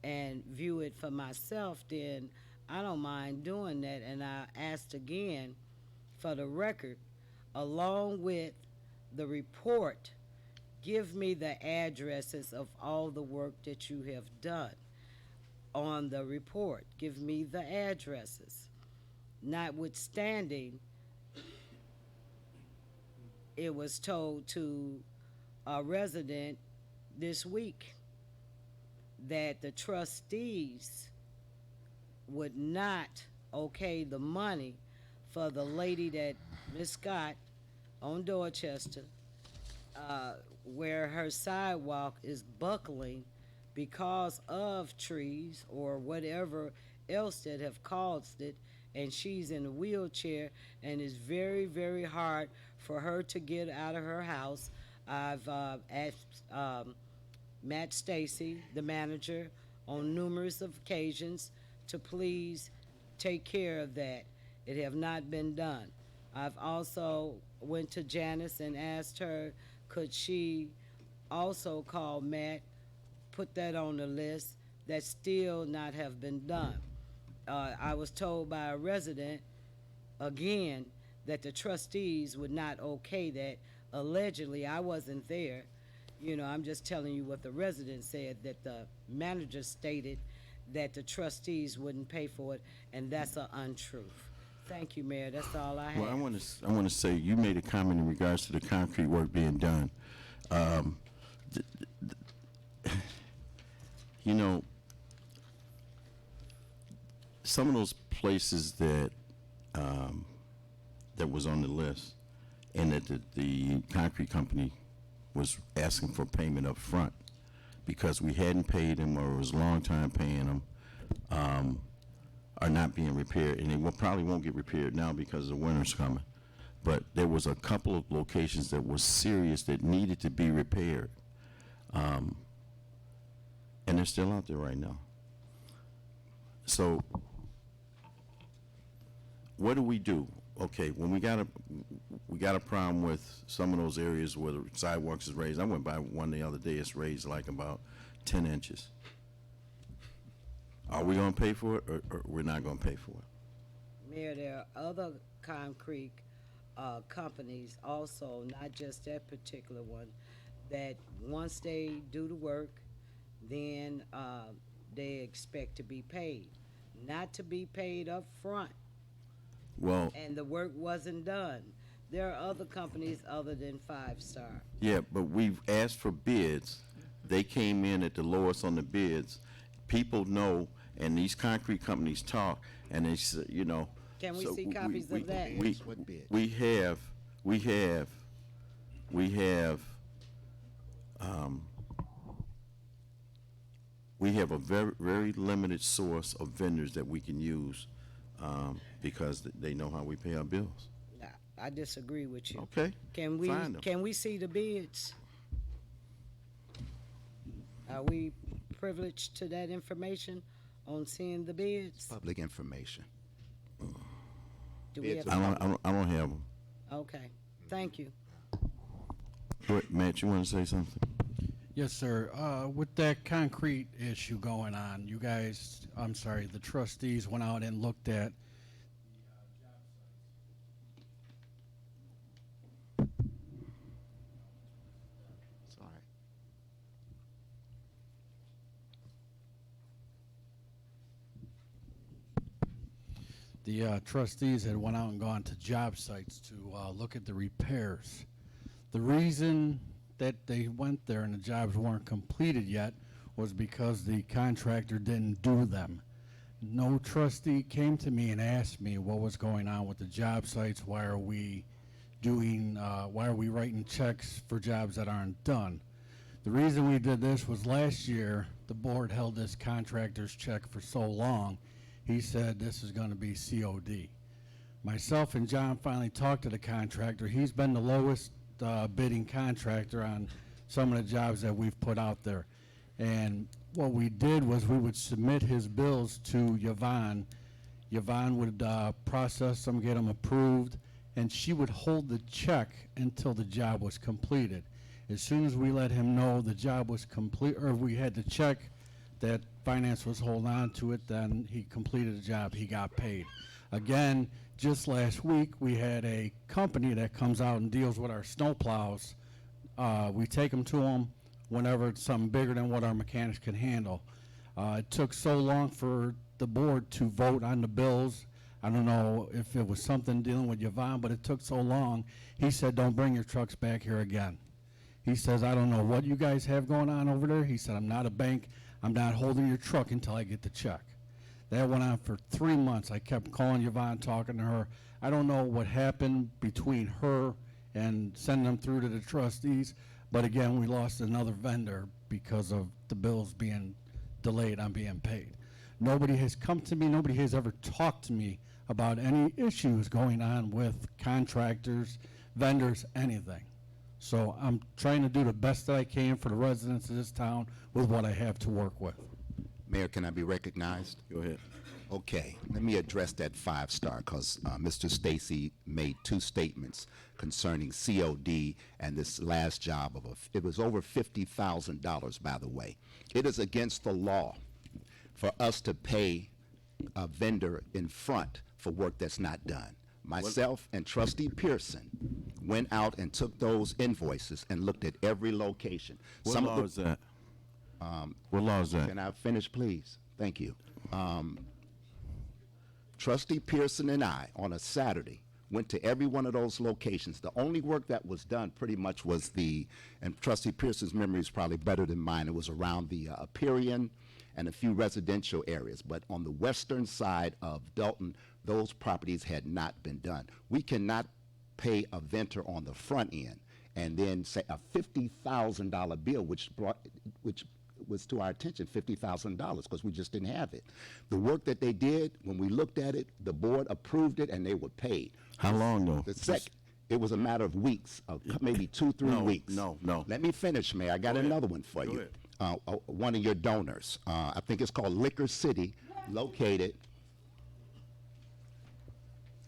and view it for myself, then I don't mind doing that. And I asked again for the record, along with the report, give me the addresses of all the work that you have done on the report. Give me the addresses. Notwithstanding, it was told to a resident this week that the trustees would not okay the money for the lady that Miss Scott on Dorchester, where her sidewalk is buckling because of trees or whatever else that have caused it, and she's in a wheelchair, and it's very, very hard for her to get out of her house. I've asked Matt Stacy, the manager, on numerous of occasions to please take care of that. It have not been done. I've also went to Janice and asked her, could she also call Matt, put that on the list, that still not have been done. I was told by a resident, again, that the trustees would not okay that. Allegedly, I wasn't there. You know, I'm just telling you what the resident said, that the manager stated that the trustees wouldn't pay for it, and that's an untruth. Thank you, Mayor. That's all I have. Well, I want to say, you made a comment in regards to the concrete work being done. You know, some of those places that that was on the list, and that the concrete company was asking for payment up front because we hadn't paid them, or it was a long time paying them, are not being repaired, and they probably won't get repaired now because the winter's coming. But there was a couple of locations that was serious that needed to be repaired, and they're still out there right now. So what do we do? Okay, when we got a problem with some of those areas where the sidewalks is raised. I went by one the other day. It's raised like about 10 inches. Are we going to pay for it, or we're not going to pay for it? Mayor, there are other concrete companies also, not just that particular one, that once they do the work, then they expect to be paid, not to be paid up front. Well, And the work wasn't done. There are other companies other than Five Star. yeah, but we've asked for bids. They came in at the lowest on the bids. People know, and these concrete companies talk, and they say, you know. Can we so see copies of that? What bid? We have a very, very limited source of vendors that we can use, because they know how we pay our bills. Nah, I disagree with you. Okay, Can we, find them. can we see the bids? Are we privileged to that information on seeing the bids? Public information. Do we bids have? I don't have them. Okay, thank you. Matt, you want to say something? Yes, sir. With that concrete issue going on, the trustees went out and looked at It's all right. the trustees had went out and gone to job sites to look at the repairs. The reason that they went there and the jobs weren't completed yet was because the contractor didn't do them. No trustee came to me and asked me what was going on with the job sites. Why are we writing checks for jobs that aren't done? The reason we did this was last year, the board held this contractor's check for so long, he said this is going to be COD. Myself and John finally talked to the contractor. He's been the lowest bidding contractor on some of the jobs that we've put out there. And what we did was we would submit his bills to Yvonne. Yvonne would process them, get them approved, and she would hold the check until the job was completed. As soon as we let him know the job was complete, or we had the check that finance was holding on to it, then he completed the job, he got paid. Again, just last week, we had a company that comes out and deals with our snow plows. We take them to them whenever it's something bigger than what our mechanics can handle. It took so long for the board to vote on the bills. I don't know if it was something dealing with Yvonne, but it took so long. He said, don't bring your trucks back here again. He says, I don't know what you guys have going on over there. He said, I'm not a bank. I'm not holding your truck until I get the check. That went on for 3 months. I kept calling Yvonne, talking to her. I don't know what happened between her and sending them through to the trustees, but again, we lost another vendor because of the bills being delayed on being paid. Nobody has come to me, nobody has ever talked to me about any issues going on with contractors, vendors, anything. So I'm trying to do the best that I can for the residents of this town with what I have to work with. Mayor, can I be recognized? Go ahead. Okay, let me address that 5-star because Mr. Stacy made 2 statements concerning COD and this last job of it was over $50,000, by the way. It is against the law for us to pay a vendor in front for work that's not done. Myself and Trustee Pearson went out and took those invoices and looked at every location. What law is that? What law is that? Can I finish, please? Thank you. Trustee Pearson and I, on a Saturday, went to every one of those locations. The only work that was done pretty much was and Trustee Pearson's memory is probably better than mine, it was around the Aperion and a few residential areas. But on the western side of Dalton, those properties had not been done. We cannot pay a vendor on the front end and then say a $50,000 bill, which was to our attention, $50,000, because we just didn't have it. The work that they did, when we looked at it, the board approved it and they were paid. How long though? It was a matter of weeks, maybe 2-3 weeks. No. Let me finish, Mayor. I got another one for you. One of your donors, I think it's called Liquor City, located.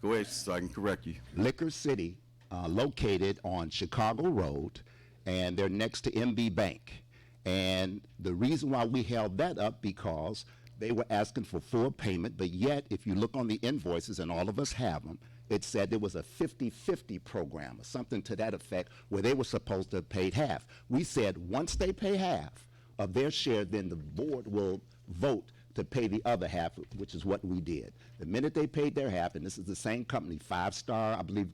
Go ahead so I can correct you. Liquor City, located on Chicago Road, and they're next to MB Bank. And the reason why we held that up because they were asking for full payment, but yet if you look on the invoices, and all of us have them, it said there was a 50-50 program or something to that effect where they were supposed to have paid half. We said once they pay half of their share, then the board will vote to pay the other half, which is what we did. The minute they paid their half, and this is the same company, 5-star, I believe,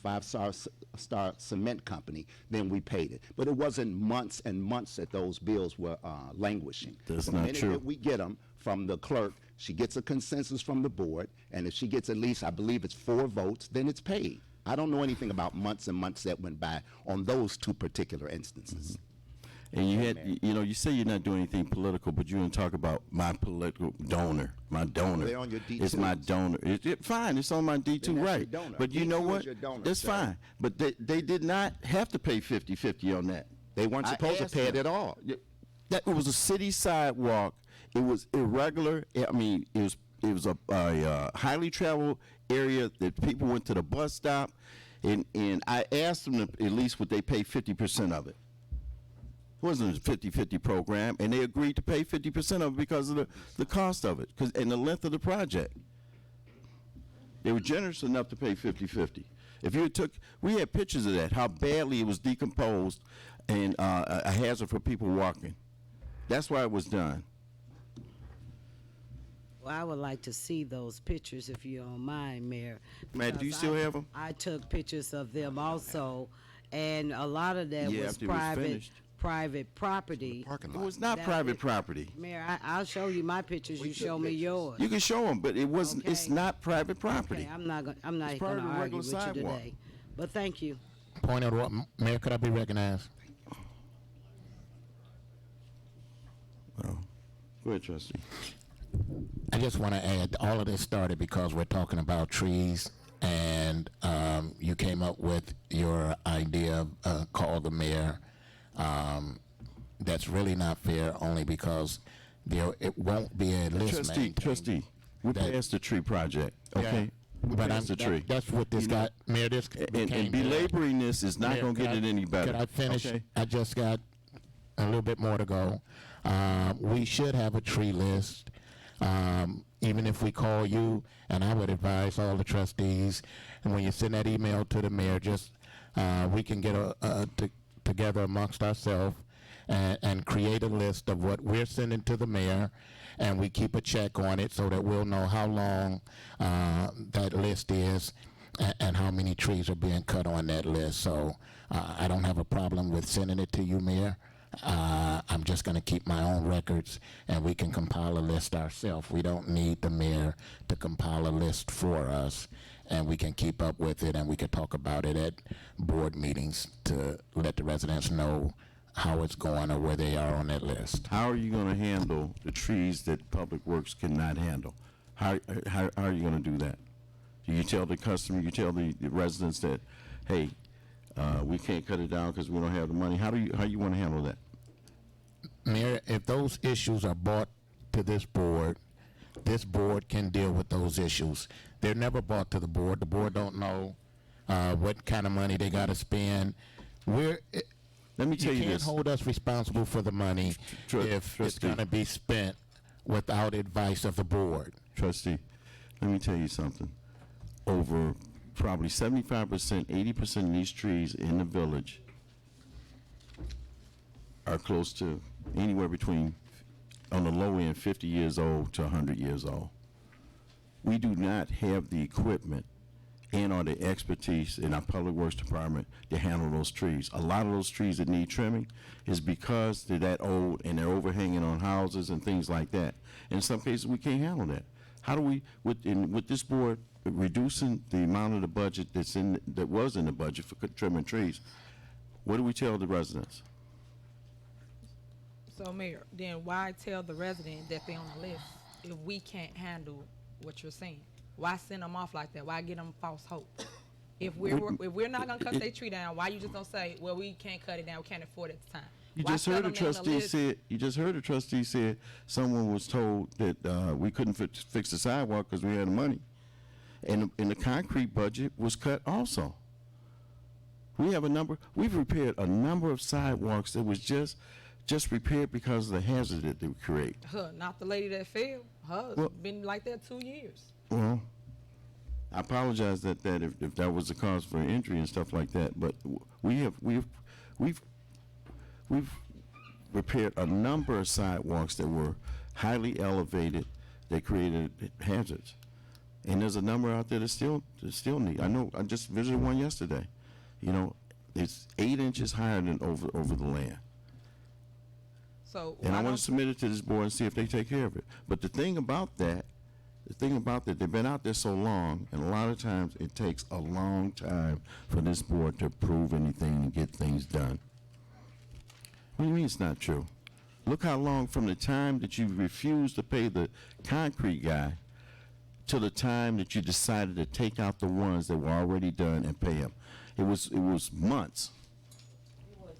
5-star cement company, then we paid it. But it wasn't months and months that those bills were languishing. That's the not minute true. that we get them from the clerk, she gets a consensus from the board, and if she gets at least, I believe it's 4 votes, then it's paid. I don't know anything about months and months that went by on those 2 particular instances. And you had, you say you're not doing anything political, but you didn't talk about my political donor. My donor. They're on your D2s. It's my donor. Fine, it's on my D2, Then that's right. your donor. But you know D2 what? is your donor, That's sir. fine. But they did not have to pay 50-50 on that. They weren't supposed to asked pay it them. at all. That it was a city sidewalk. It was irregular. I mean, it was a highly traveled area that people went to the bus stop, and I asked them to, at least would they pay 50% of it. It wasn't a 50-50 program, and they agreed to pay 50% of it because of the cost of it, and the length of the project. They were generous enough to pay 50-50. If you we had pictures of that, how badly it was decomposed and a hazard for people walking. That's why it was done. Well, I would like to see those pictures if you don't mind, Mayor. Matt, do you because still have them? I took pictures of them also, and a lot of that Yeah, was after it was finished. private property. Parking It lot. was not That private is- property. Mayor, I'll show you my pictures, you show me yours. You can show them, but it wasn't. It's Okay. not private property. Okay, I'm not It's gonna part of the argue regular with you sidewalk. today, but thank you. Point of order, Mayor, could I be recognized? Well, go ahead, trustee. I just want to add, all of this started because we're talking about trees, and you came up with your idea of call the mayor. That's really not fair, only because it won't be a list maintained. Trustee, we're That- past the tree project, okay? We're But past the tree. that's what this You know, guy, Mayor, this And became. belaboring this is not Mayor, going to could get it any better. Could I finish? Okay? I just got a little bit more to go. We should have a tree list. Even if we call you, and I would advise all the trustees, and when you send that email to the mayor, just we can get together amongst ourselves and create a list of what we're sending to the mayor, and we keep a check on it so that we'll know how long that list is and how many trees are being cut on that list. So I don't have a problem with sending it to you, Mayor. I'm just going to keep my own records, and we can compile a list ourselves. We don't need the mayor to compile a list for us, and we can keep up with it, and we can talk about it at board meetings to let the residents know how it's going or where they are on that list. How are you going to handle the trees that Public Works cannot handle? How are you going to do that? Do you tell the customer, you tell the residents that, hey, we can't cut it down because we don't have the money? How you want to handle that? Mayor, if those issues are brought to this board can deal with those issues. They're never brought to the board. The board don't know what kind of money they got to spend. Let me tell you can't this. hold us responsible for the money if it's Trustee. going to be spent without advice of the board. Trustee, let me tell you something. Over probably 75%, 80% of these trees in the village are close to anywhere between, on the low end, 50 years old to 100 years old. We do not have the equipment and or the expertise in our Public Works Department to handle those trees. A lot of those trees that need trimming is because they're that old and they're overhanging on houses and things like that. In some cases, we can't handle that. How do we, with this board reducing the amount of the budget that was in the budget for trimming trees, what do we tell the residents? So, Mayor, then why tell the resident that they're on the list if we can't handle what you're saying? Why send them off like that? Why give them false hope? If we're not gonna cut their tree down, why you just don't say, well, we can't cut it down, we can't afford it at the time? You Why just tell heard them the they're on trustee list? said. You just heard the trustee said someone was told that we couldn't fix the sidewalk because we had the money, and the concrete budget was cut also. We've repaired a number of sidewalks that was just repaired because of the hazard that they create. Not the lady that fell. Her Well- been like that 2 years. Well, I apologize that if that was the cause for injury and stuff like that, but we've repaired a number of sidewalks that were highly elevated that created hazards, and there's a number out there that still need. I know. I just visited one yesterday. You know, it's 8 inches higher than over the land. So And why I want don't- to submit it to this board and see if they take care of it. But the thing about that, they've been out there so long, and a lot of times it takes a long time for this board to approve anything and get things done. What do you mean it's not true? Look how long from the time that you refused to pay the concrete guy to the time that you decided to take out the ones that were already done and pay him. It was months.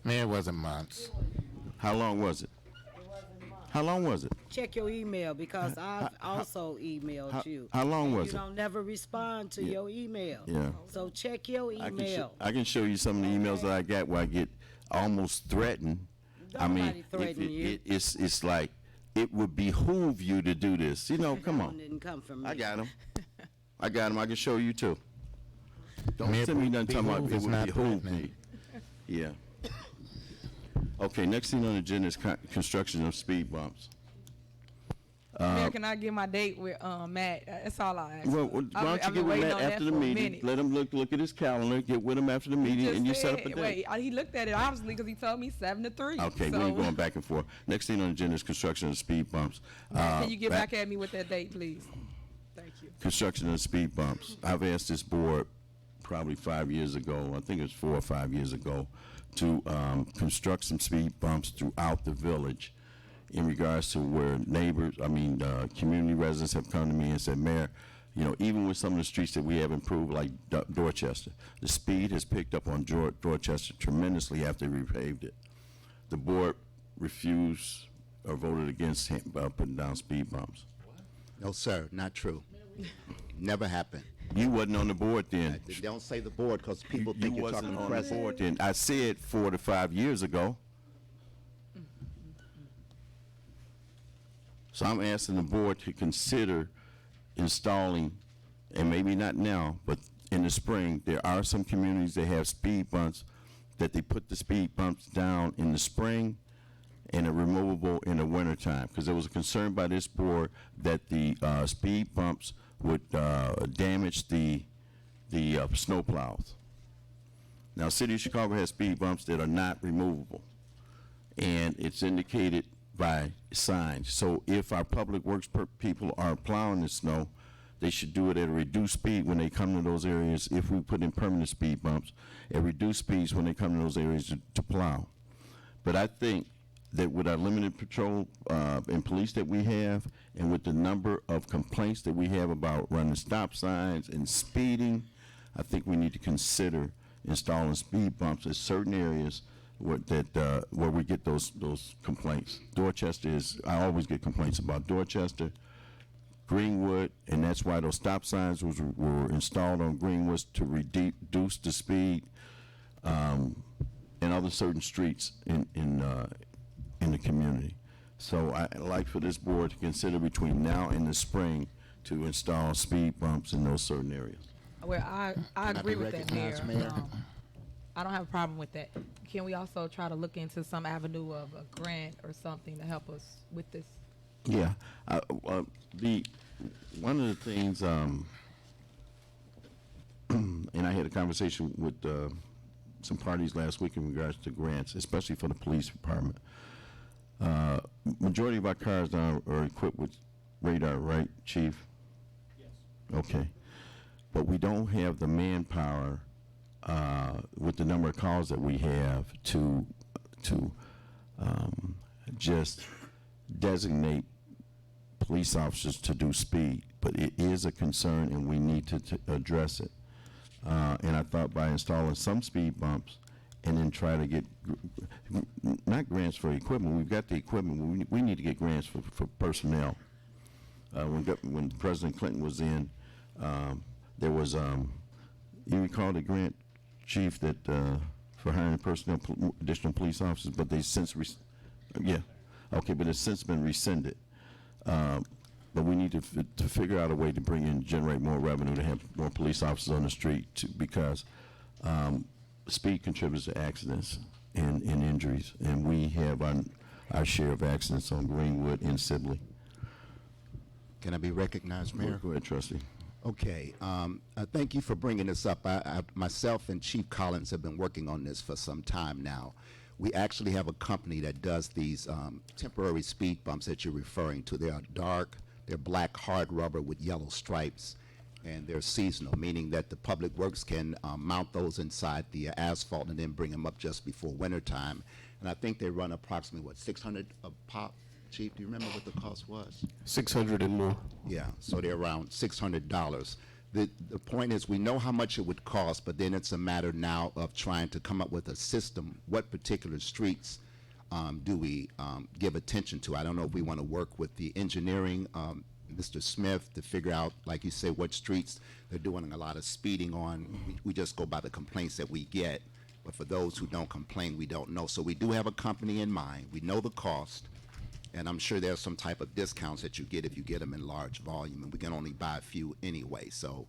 Mayor, it wasn't months. How long was it? How long was it? Check your email because I've also emailed you. How long and was you it? don't never respond to your email. Yeah. So check your email. I can show you some of the emails that I got where I get almost threatened. I mean, Nobody threatened you. it's like it would behoove you to do this. You know, come That one on. didn't come from me. I got them. I can show you too. Don't Mayor, send me nothing talking about behoove it is would not behoove threatening. me. Yeah. Okay, next thing on the agenda is construction of speed bumps. Mayor, can I get my date with Matt? That's all I ask. Well, for. why don't you I've get been with waiting Matt on that after the for a meeting? minute. Let him look at his calendar. Get with him after the meeting, Just and you set up a said- date. Wait, he looked at it obviously because he told me 7 to 3. Okay, we so, ain't going back and forth. Next thing on the agenda is construction of speed bumps. Can you get back at me with that date, please? Thank you. Construction of speed bumps. I've asked this board probably 5 years ago, I think it was 4 or 5 years ago, to construct some speed bumps throughout the village in regards to where community residents have come to me and said, Mayor, you know, even with some of the streets that we have improved, like Dorchester, the speed has picked up on Dorchester tremendously after we repaved it. The board refused or voted against putting down speed bumps. No, sir, not true. Never happened. You wasn't on the board then. Don't say the board because people You think you're wasn't talking on the president. board then. I said 4 to 5 years ago. So I'm asking the board to consider installing, and maybe not now, but in the spring, there are some communities that have speed bumps that they put the speed bumps down in the spring and are removable in the wintertime. Because there was a concern by this board that the speed bumps would damage the snow plows. Now, City of Chicago has speed bumps that are not removable, and it's indicated by signs. So if our public works people are plowing the snow, they should do it at a reduced speed when they come to those areas. If we put in permanent speed bumps, at reduced speeds when they come to those areas to plow. But I think that with our limited patrol and police that we have, and with the number of complaints that we have about running stop signs and speeding, I think we need to consider installing speed bumps at certain areas where we get those complaints. Dorchester I always get complaints about Dorchester, Greenwood, and that's why those stop signs were installed on Greenwood to reduce the speed, and other certain streets in the community. So I'd like for this board to consider between now and the spring to install speed bumps in those certain areas. Well, I agree with that, Mayor. recognized, Mayor? I don't have a problem with that. Can we also try to look into some avenue of a grant or something to help us with this? Yeah, one of the things, and I had a conversation with some parties last week in regards to grants, especially for the police department. Majority of our cars now are equipped with radar, right, Chief? Yes. Okay, but we don't have the manpower with the number of calls that we have to just designate police officers to do speed, but it is a concern and we need to address it. And I thought by installing some speed bumps and then try to get, not grants for equipment, we've got the equipment, we need to get grants for personnel. When President Clinton was in, there was, you recall the grant, Chief, that for hiring personnel, additional police officers, but they since, but it's since been rescinded. But we need to figure out a way to generate more revenue to have more police officers on the street because speed contributes to accidents and injuries, and we have our share of accidents on Greenwood and Sibley. Can I be recognized, Mayor? Go ahead, Trustee. Okay, thank you for bringing this up. Myself and Chief Collins have been working on this for some time now. We actually have a company that does these temporary speed bumps that you're referring to. They are dark, they're black hard rubber with yellow stripes, and they're seasonal, meaning that the Public Works can mount those inside the asphalt and then bring them up just before wintertime. And I think they run approximately, $600 a pop? Chief, do you remember what the cost was? 600 and more. Yeah, so they're around $600. The point is, we know how much it would cost, but then it's a matter now of trying to come up with a system, what particular streets do we give attention to? I don't know if we want to work with the engineering, Mr. Smith, to figure out, like you say, what streets they're doing a lot of speeding on. We just go by the complaints that we get, but for those who don't complain, we don't know. So we do have a company in mind. We know the cost, and I'm sure there's some type of discounts that you get if you get them in large volume, and we can only buy a few anyway. So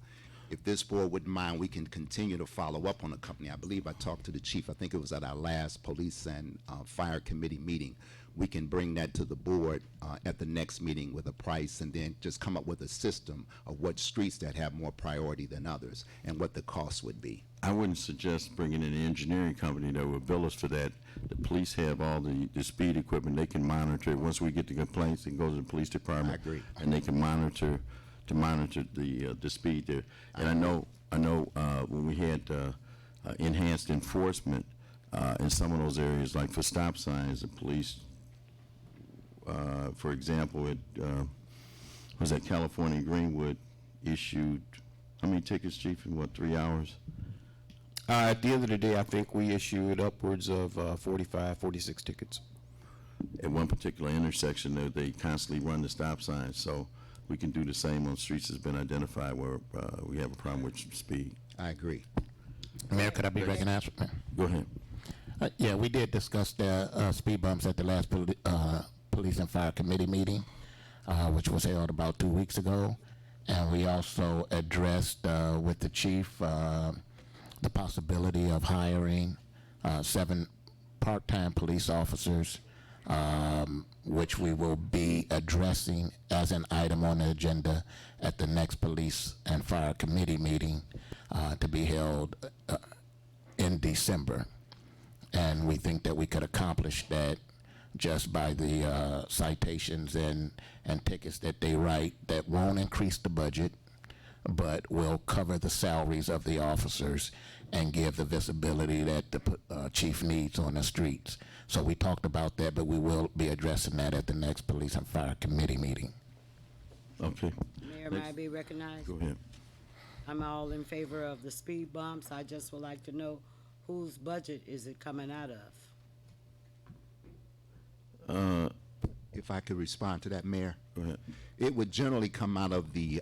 if this board wouldn't mind, we can continue to follow up on the company. I believe I talked to the chief, I think it was at our last police and fire committee meeting. We can bring that to the board at the next meeting with a price, and then just come up with a system of what streets that have more priority than others and what the cost would be. I wouldn't suggest bringing in an engineering company that would bill us for that. The police have all the speed equipment. They can monitor it. Once we get the complaints, it goes to the police department. I agree. And they can monitor the speed there. And I know when we had enhanced enforcement in some of those areas, like for stop signs, the police, for example, it was at California Greenwood, issued how many tickets, Chief, in what, 3 hours? At the end of the day, I think we issued upwards of 45, 46 tickets. At one particular intersection, they constantly run the stop signs, so we can do the same on streets that's been identified where we have a problem with speed. I agree. Mayor, could I be recognized? Go ahead. Yeah, we did discuss the speed bumps at the last Police and Fire Committee meeting, which was held about 2 weeks ago. And we also addressed with the chief the possibility of hiring 7 part-time police officers, which we will be addressing as an item on the agenda at the next Police and Fire Committee meeting to be held in December. And we think that we could accomplish that just by the citations and tickets that they write that won't increase the budget, but will cover the salaries of the officers and give the visibility that the chief needs on the streets. So we talked about that, but we will be addressing that at the next Police and Fire Committee meeting. Okay. Mayor, may I be recognized? Go ahead. I'm all in favor of the speed bumps. I just would like to know whose budget is it coming out of? If I could respond to that, Mayor. Go ahead. It would generally come out of the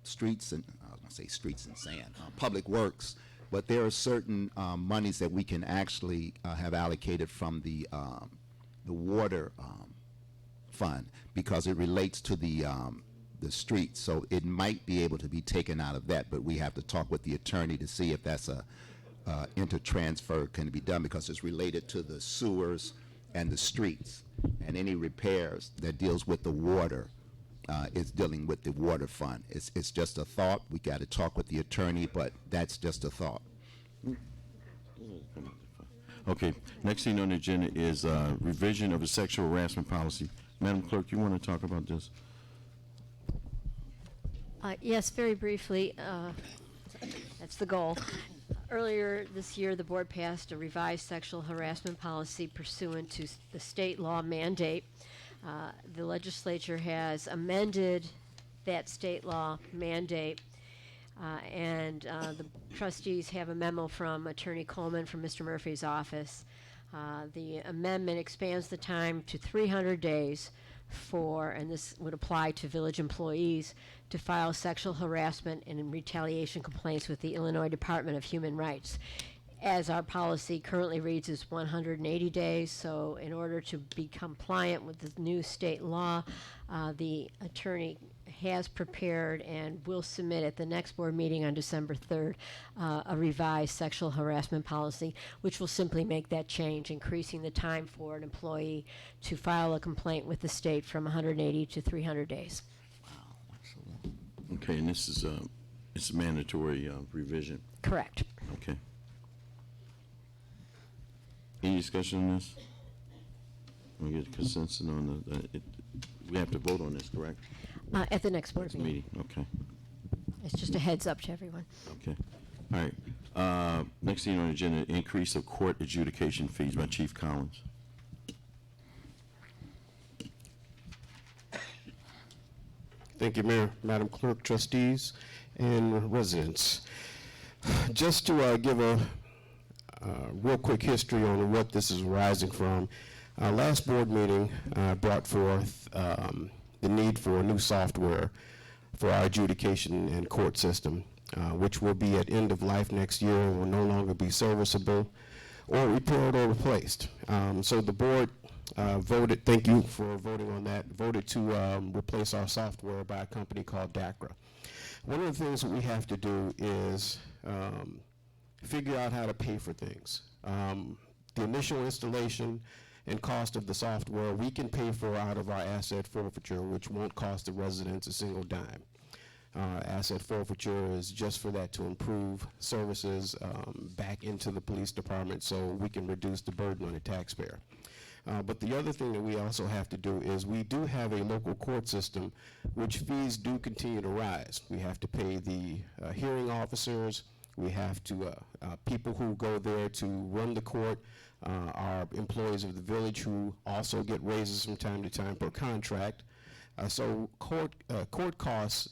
streets and, I was gonna say streets and sand, public works, but there are certain monies that we can actually have allocated from the water fund, because it relates to the streets, so it might be able to be taken out of that, but we have to talk with the attorney to see if that's a inter-transfer can be done, because it's related to the sewers and the streets, and any repairs that deals with the water is dealing with the water fund. It's just a thought. We got to talk with the attorney, but that's just a thought. Okay, next thing on the agenda is revision of the sexual harassment policy. Madam Clerk, you want to talk about this? Yes, very briefly, that's the goal. Earlier this year, the board passed a revised sexual harassment policy pursuant to the state law mandate. The legislature has amended that state law mandate, and the trustees have a memo from Attorney Coleman from Mr. Murphy's office. The amendment expands the time to 300 days for, and this would apply to village employees, to file sexual harassment and retaliation complaints with the Illinois Department of Human Rights. As our policy currently reads, is 180 days, so in order to be compliant with the new state law, the attorney has prepared and will submit at the next board meeting on December 3rd a revised sexual harassment policy, which will simply make that change, increasing the time for an employee to file a complaint with the state from 180 to 300 days. Okay, and this is it's a mandatory revision. Correct. Okay. Any discussion on this? We get consensus on the. We have to vote on this, correct? At the next board Next meeting. meeting. Okay. It's just a heads up to everyone. Okay. All right. Next thing on the agenda: increase of court adjudication fees by Chief Collins. Thank you, Mayor, Madam Clerk, trustees, and residents. Just to give real quick history on what this is rising from. Our last board meeting brought forth the need for new software for our adjudication and court system, which will be at end of life next year and will no longer be serviceable or repaired or replaced. So the board voted, thank you for voting on that, voted to replace our software by a company called DACRA. One of the things that we have to do is figure out how to pay for things. The initial installation and cost of the software we can pay for out of our asset forfeiture, which won't cost the residents a single dime. Asset forfeiture is just for that to improve services back into the police department so we can reduce the burden on the taxpayer. But the other thing that we also have to do is we do have a local court system which fees do continue to rise. We have to pay the hearing officers, we have to, people who go there to run the court, are employees of the village who also get raises from time to time per contract. So court costs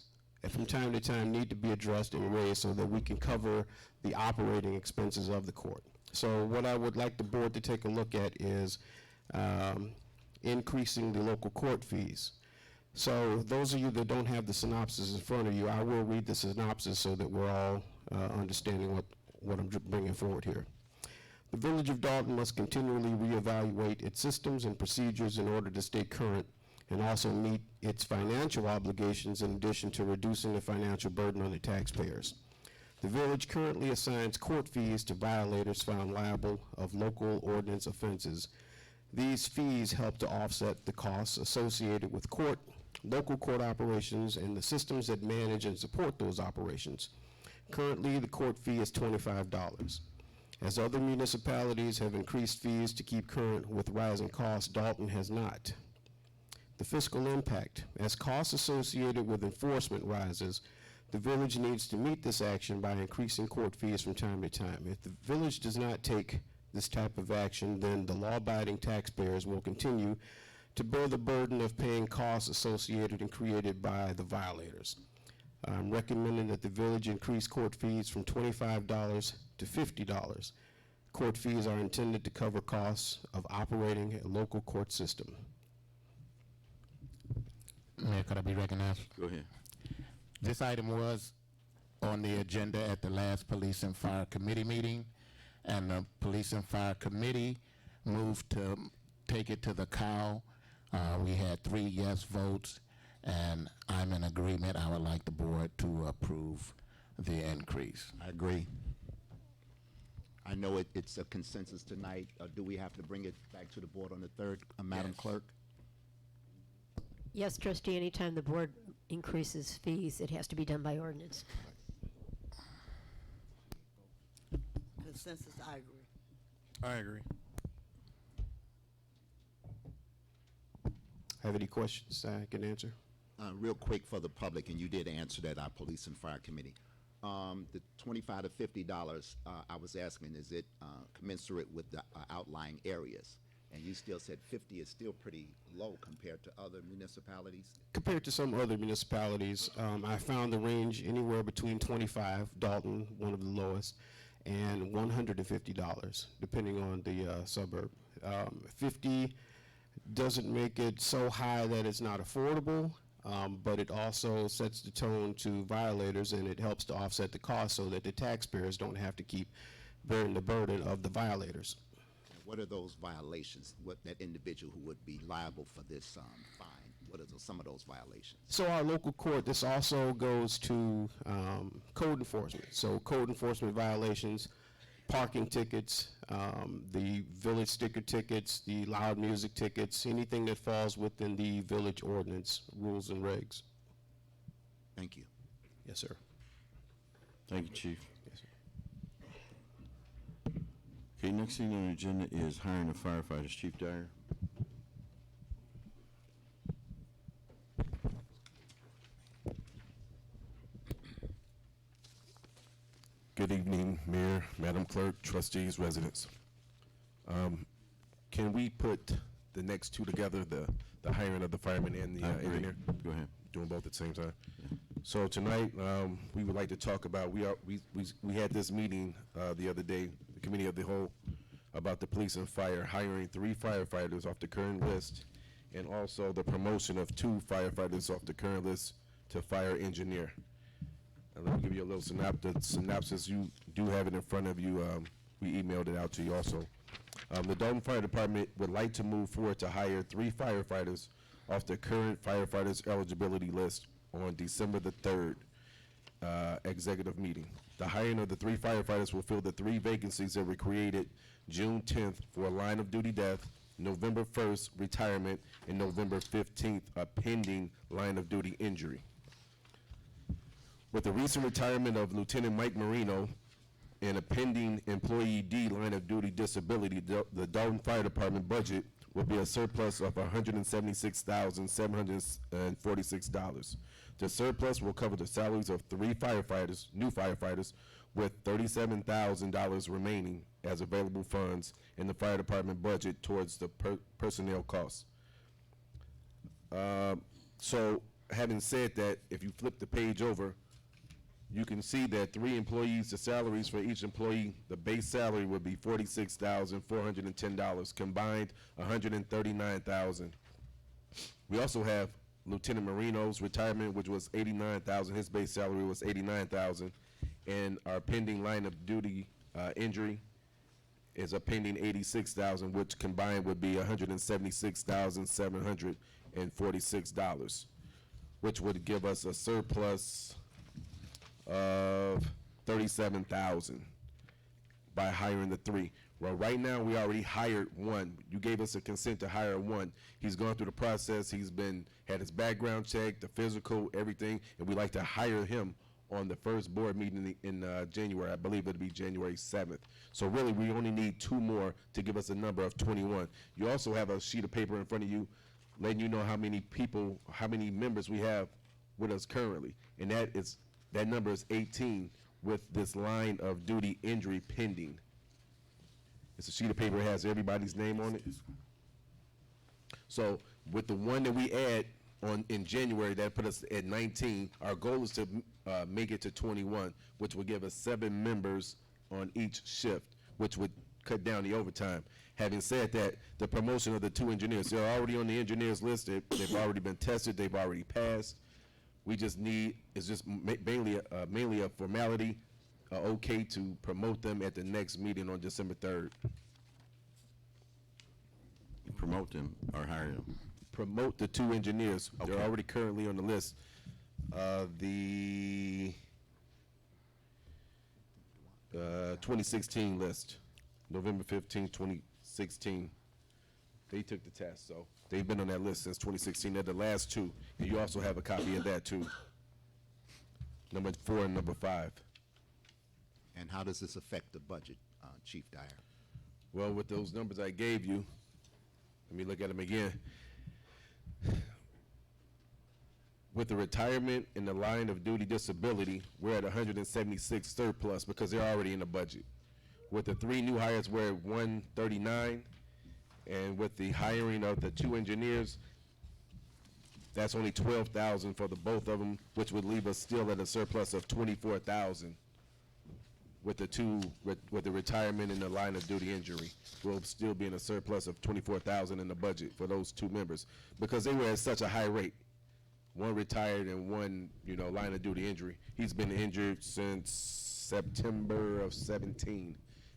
from time to time need to be addressed and raised so that we can cover the operating expenses of the court. So what I would like the board to take a look at is increasing the local court fees. So those of you that don't have the synopsis in front of you, I will read the synopsis so that we're all understanding what I'm bringing forward here. The Village of Dalton must continually reevaluate its systems and procedures in order to stay current and also meet its financial obligations in addition to reducing the financial burden on the taxpayers. The village currently assigns court fees to violators found liable of local ordinance offenses. These fees help to offset the costs associated with local court operations and the systems that manage and support those operations. Currently, the court fee is $25. As other municipalities have increased fees to keep current with rising costs, Dalton has not. The fiscal impact. As costs associated with enforcement rises, the village needs to meet this action by increasing court fees from time to time. If the village does not take this type of action, then the law-abiding taxpayers will continue to bear the burden of paying costs associated and created by the violators. I'm recommending that the village increase court fees from $25 to $50. Court fees are intended to cover costs of operating a local court system. Mayor, could I be recognized? Go ahead. This item was on the agenda at the last Police and Fire Committee meeting, and the Police and Fire Committee moved to take it to the COW. We had 3 yes votes, and I'm in agreement. I would like the board to approve the increase. I agree. I know it's a consensus tonight. Do we have to bring it back to the board on the 3rd, Madam Yes. Clerk? Yes, trustee, anytime the board increases fees, it has to be done by ordinance. Consensus, I agree. I agree. Have any questions I can answer? Real quick for the public, and you did answer that, our Police and Fire Committee. The $25 to $50, I was asking, is it commensurate with the outlying areas? And you still said 50 is still pretty low compared to other municipalities? Compared to some other municipalities, I found the range anywhere between 25, Dalton, one of the lowest, and $150, depending on the suburb. 50 doesn't make it so high that it's not affordable, but it also sets the tone to violators, and it helps to offset the cost so that the taxpayers don't have to keep bearing the burden of the violators. What are those violations? What that individual who would be liable for this fine? What are some of those violations? So our local court, this also goes to code enforcement. So code enforcement violations, parking tickets, the village sticker tickets, the loud music tickets, anything that falls within the village ordinance rules and regs. Thank you. Yes, sir. Thank you, Chief. Yes, sir. Okay, next thing on the agenda is hiring of firefighters. Chief Dyer. Good evening, Mayor, Madam Clerk, trustees, residents. Can we put the next two together, the hiring of the fireman and the I agree. engineer? Go ahead. Doing both at the same time? So tonight, we would like to talk about, we had this meeting the other day the committee of the whole about the police and fire hiring 3 firefighters off the current list, and also the promotion of 2 firefighters off the current list to fire engineer. And let me give you a little synopsis. You do have it in front of you. We emailed it out to you also. The Dalton Fire Department would like to move forward to hire 3 firefighters off the current firefighters eligibility list on December the 3rd executive meeting. The hiring of the 3 firefighters will fill the 3 vacancies that were created June 10th for a line of duty death, November 1st retirement, and November 15th a pending line of duty injury. With the recent retirement of Lieutenant Mike Marino and a pending employee D line of duty disability, the Dalton Fire Department budget will be a surplus of $176,746. The surplus will cover the salaries of 3 firefighters, new firefighters, with $37,000 remaining as available funds in the fire department budget towards the personnel costs. So having said that, if you flip the page over, you can see that 3 employees, the salaries for each employee, the base salary would be $46,410, combined $139,000. We also have Lieutenant Marino's retirement, which was $89,000. His base salary was $89,000, and our pending line of duty injury is a pending $86,000, which combined would be $176,746, which would give us a surplus of $37,000 by hiring the 3. Well, right now we already hired 1. You gave us a consent to hire 1. He's gone through the process. He's had his background check, the physical, everything, and we'd like to hire him on the first board meeting in January. I believe it'll be January 7th. So really, we only need 2 more to give us a number of 21. You also have a sheet of paper in front of you letting you know how many people, how many members we have with us currently, and that number is 18 with this line of duty injury pending. It's a sheet of paper that has everybody's name on it. So with the 1 that we add in January, that put us at 19. Our goal is to make it to 21, which would give us 7 members on each shift, which would cut down the overtime. Having said that, the promotion of the 2 engineers, they're already on the engineers list. They've already been tested. They've already passed. We just need, it's just mainly a formality, okay to promote them at the next meeting on December 3rd. Promote them or hire them? Promote the 2 engineers. Okay. They're already currently on the list. The 2016 list, November 15, 2016. They took the test, so they've been on that list since 2016. They're the last 2, and you also have a copy of that too. Number 4 and number 5. And how does this affect the budget, Chief Dyer? Well, with those numbers I gave you, let me look at them again. With the retirement and the line of duty disability, we're at 176 surplus because they're already in the budget. With the 3 new hires, we're at 139. And with the hiring of the 2 engineers, that's only $12,000 for the both of them, which would leave us still at a surplus of $24,000. With the 2, with the retirement and the line of duty injury, we'll still be in a surplus of $24,000 in the budget for those 2 members because they were at such a high rate. 1 retired and 1, line of duty injury. He's been injured since September of 17,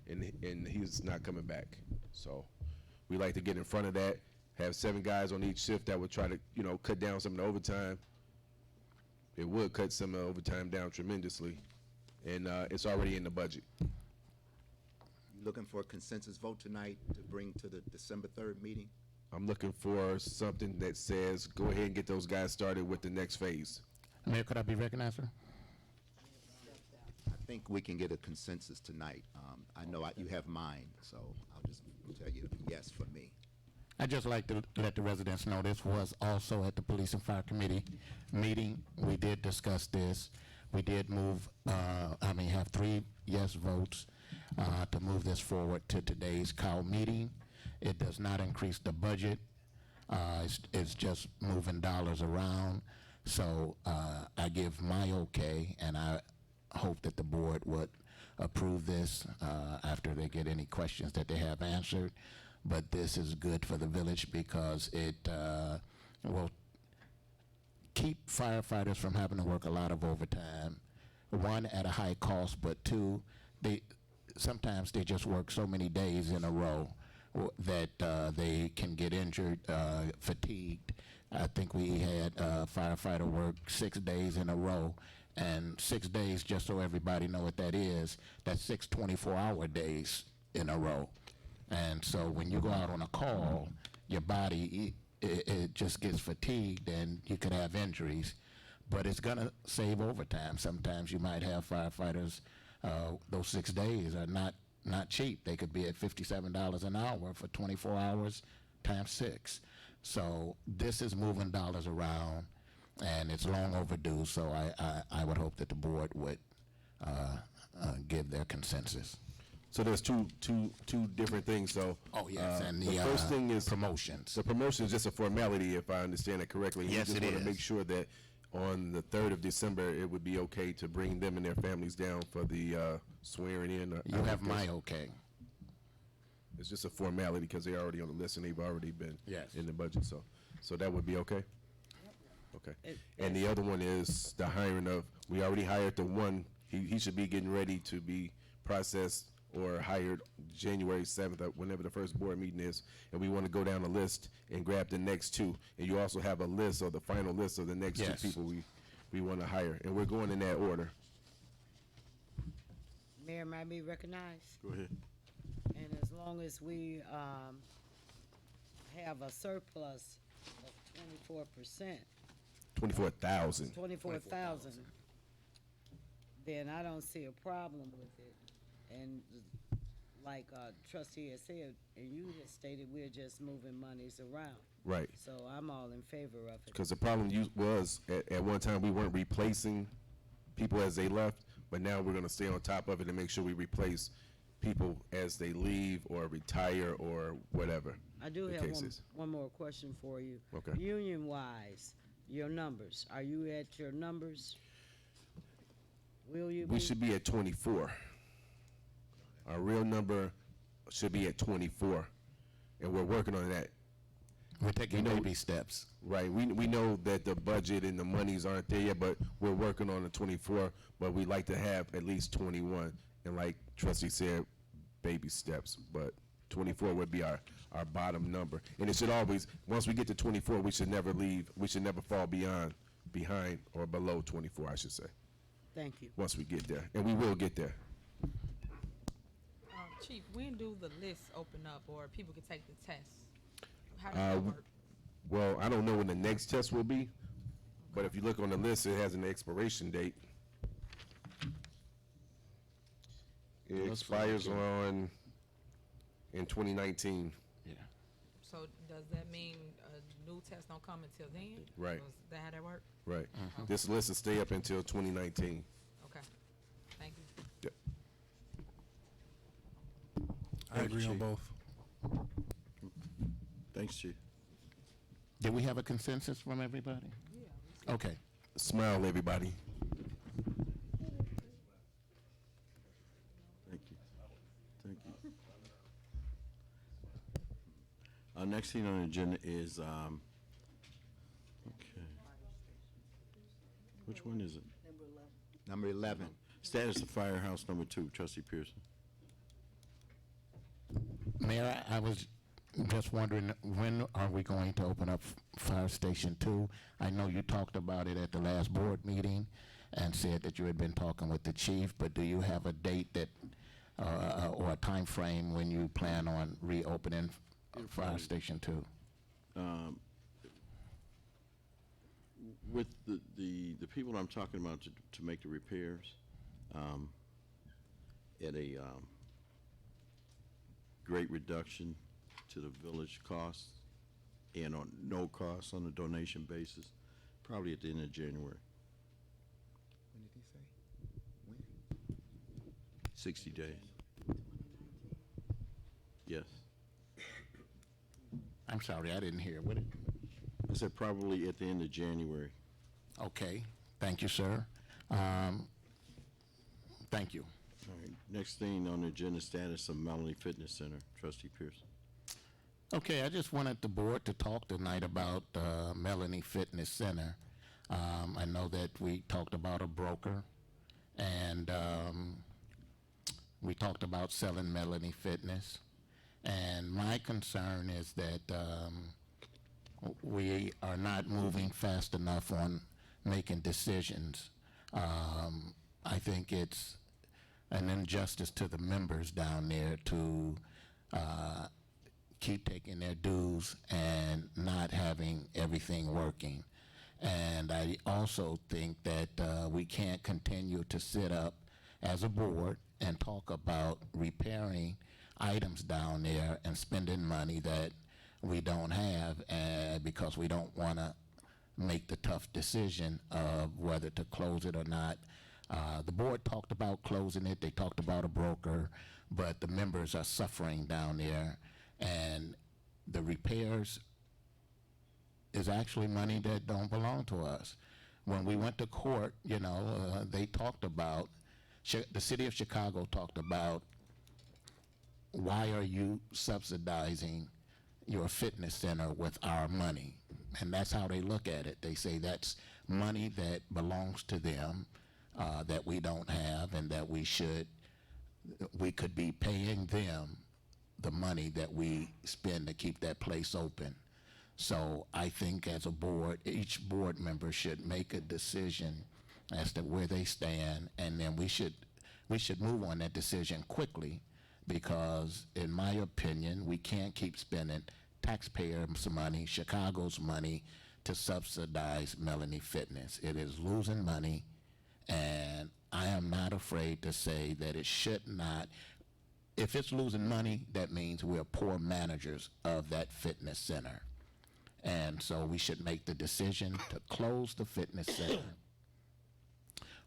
and he's not coming back. So we like to get in front of that, have 7 guys on each shift that would try to, cut down some of the overtime. It would cut some of the overtime down tremendously, and it's already in the budget. You looking for a consensus vote tonight to bring to the December 3rd meeting? I'm looking for something that says, go ahead and get those guys started with the next phase. Mayor, could I be recognized, sir? I think we can get a consensus tonight. I know you have mine, so I'll just tell you yes for me. I'd just like to let the residents know this was also at the Police and Fire Committee meeting. We did discuss this. We did have 3 yes votes to move this forward to today's COW meeting. It does not increase the budget. It's just moving dollars around. So I give my okay, and I hope that the board would approve this after they get any questions that they have answered. But this is good for the village because it will keep firefighters from having to work a lot of overtime. One, at a high cost, but two, sometimes they just work so many days in a row that they can get injured, fatigued. I think we had a firefighter work 6 days in a row, and 6 days, just so everybody know what that is, that's 6 24-hour days in a row. And so when you go out on a call, your body, it just gets fatigued and you could have injuries. But it's going to save overtime. Sometimes you might have firefighters, those 6 days are not cheap. They could be at $57 an hour for 24 hours times 6. So this is moving dollars around, and it's long overdue. So I would hope that the board would give their consensus. So there's two different things. So Oh, yes, and the first thing is promotions. the promotion is just a formality, if I understand it correctly. Yes, we it just want is. to make sure that on the 3rd of December, it would be okay to bring them and their families down for the swearing in. You have my okay. It's just a formality because they're already on the list and they've already been Yes. in the budget. So that would be okay? Okay. And the other one is the hiring of, we already hired the one, he should be getting ready to be processed or hired January 7th, whenever the first board meeting is, and we want to go down the list and grab the next two. And you also have a list, or the final list of the next Yes. two people we want to hire, and we're going in that order. Mayor, might be recognized? Go ahead. And as long as we have a surplus of 24%, 24,000. 24,000, then I don't see a problem with it. And like trustee has said, and you had stated, we're just moving monies around. Right. So I'm all in favor of it. Because the problem was, at one time, we weren't replacing people as they left, but now we're going to stay on top of it and make sure we replace people as they leave or retire or whatever I do the have case is. one more question for you. Okay. Union-wise, your numbers, are you at your numbers? Will you be? We should be at 24. Our real number should be at 24, and we're working on that. We're taking know- baby steps. Right, we know that the budget and the monies aren't there yet, but we're working on the 24, but we'd like to have at least 21. And like trustee said, baby steps, but 24 would be our bottom number. And it should always, once we get to 24, we should never fall behind or below 24, I should say, Thank you. once we get there. And we will get there. Chief, when do the lists open up or people can take the test? How does that work? Well, I don't know when the next test will be, but if you look on the list, it has an expiration date. It expires in 2019. Yeah. So does that mean a new test don't come until then? Right. Is that how that work? Right. This list will stay up until 2019. Okay, thank you. Yep. I Thank you, agree on Chief. both. Thanks, Chief. Did we have a consensus from everybody? Yeah. Okay. Smile, everybody. Thank you. Thank you. Our next thing on the agenda is, okay. Which one is it? Number 11. Status of Firehouse number 2, trustee Pearson. Mayor, I was just wondering, when are we going to open up Fire Station 2? I know you talked about it at the last board meeting and said that you had been talking with the chief, but do you have a date that, or a time frame when you plan on reopening Fire Station 2? With the people I'm talking about to make the repairs, at a great reduction to the village costs and on no cost on a donation basis, probably at the end of January. When did he say? When? 60 days. Yes. I'm sorry, I didn't hear. What? I said probably at the end of January. Okay, thank you, sir. Thank you. All right, next thing on the agenda, status of Melanie Fitness Center. Trustee Pearson. Okay, I just wanted the board to talk tonight about Melanie Fitness Center. I know that we talked about a broker, and we talked about selling Melanie Fitness. And my concern is that we are not moving fast enough on making decisions. I think it's an injustice to the members down there to keep taking their dues and not having everything working. And I also think that we can't continue to sit up as a board and talk about repairing items down there and spending money that we don't have because we don't want to make the tough decision of whether to close it or not. The board talked about closing it. They talked about a broker, but the members are suffering down there, and the repairs is actually money that don't belong to us. When we went to court, they talked about, the city of Chicago talked about, why are you subsidizing your fitness center with our money? And that's how they look at it. They say that's money that belongs to them, that we don't have, and that we could be paying them the money that we spend to keep that place open. So I think as a board, each board member should make a decision as to where they stand, and then we should move on that decision quickly, because in my opinion, we can't keep spending taxpayers' money, Chicago's money, to subsidize Melanie Fitness. It is losing money, and I am not afraid to say that it should not. If it's losing money, that means we're poor managers of that fitness center. And so we should make the decision to close the fitness center.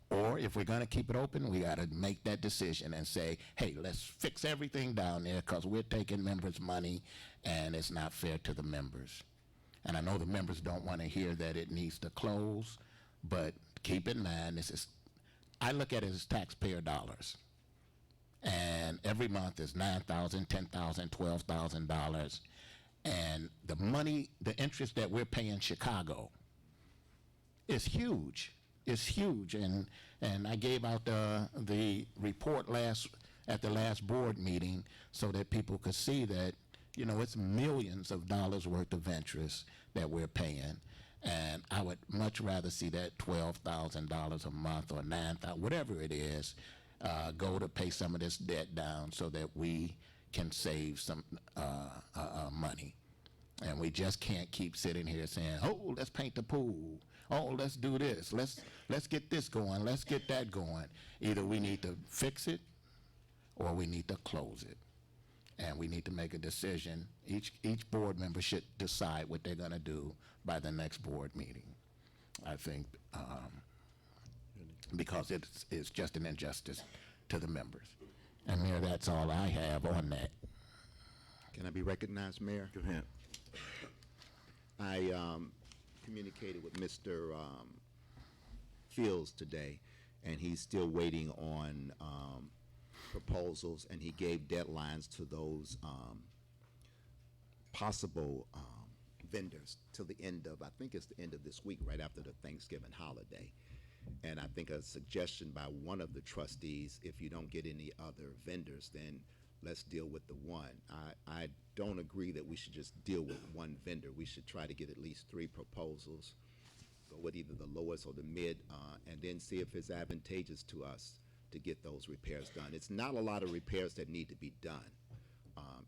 Or if we're going to keep it open, we got to make that decision and say, hey, let's fix everything down there because we're taking members' money and it's not fair to the members. And I know the members don't want to hear that it needs to close, but keep in mind, I look at it as taxpayer dollars. And every month is $9,000, $10,000, $12,000. And the money, the interest that we're paying Chicago is huge. It's huge. And I gave out the report at the last board meeting so that people could see that, it's millions of dollars worth of interest that we're paying. And I would much rather see that $12,000 a month or $9,000, whatever it is, go to pay some of this debt down so that we can save some money. And we just can't keep sitting here saying, oh, let's paint the pool. Oh, let's do this. Let's get this going. Let's get that going. Either we need to fix it or we need to close it. And we need to make a decision. Each board member should decide what they're going to do by the next board meeting. I think because it's just an injustice to the members. And Mayor, that's all I have on that. Can I be recognized, Mayor? Go ahead. I communicated with Mr. Fields today, and he's still waiting on proposals, and he gave deadlines to those possible vendors till the end of, I think it's the end of this week, right after the Thanksgiving holiday. And I think a suggestion by one of the trustees, if you don't get any other vendors, then let's deal with the one. I don't agree that we should just deal with one vendor. We should try to get at least 3 proposals, go with either the lowest or the mid, and then see if it's advantageous to us to get those repairs done. It's not a lot of repairs that need to be done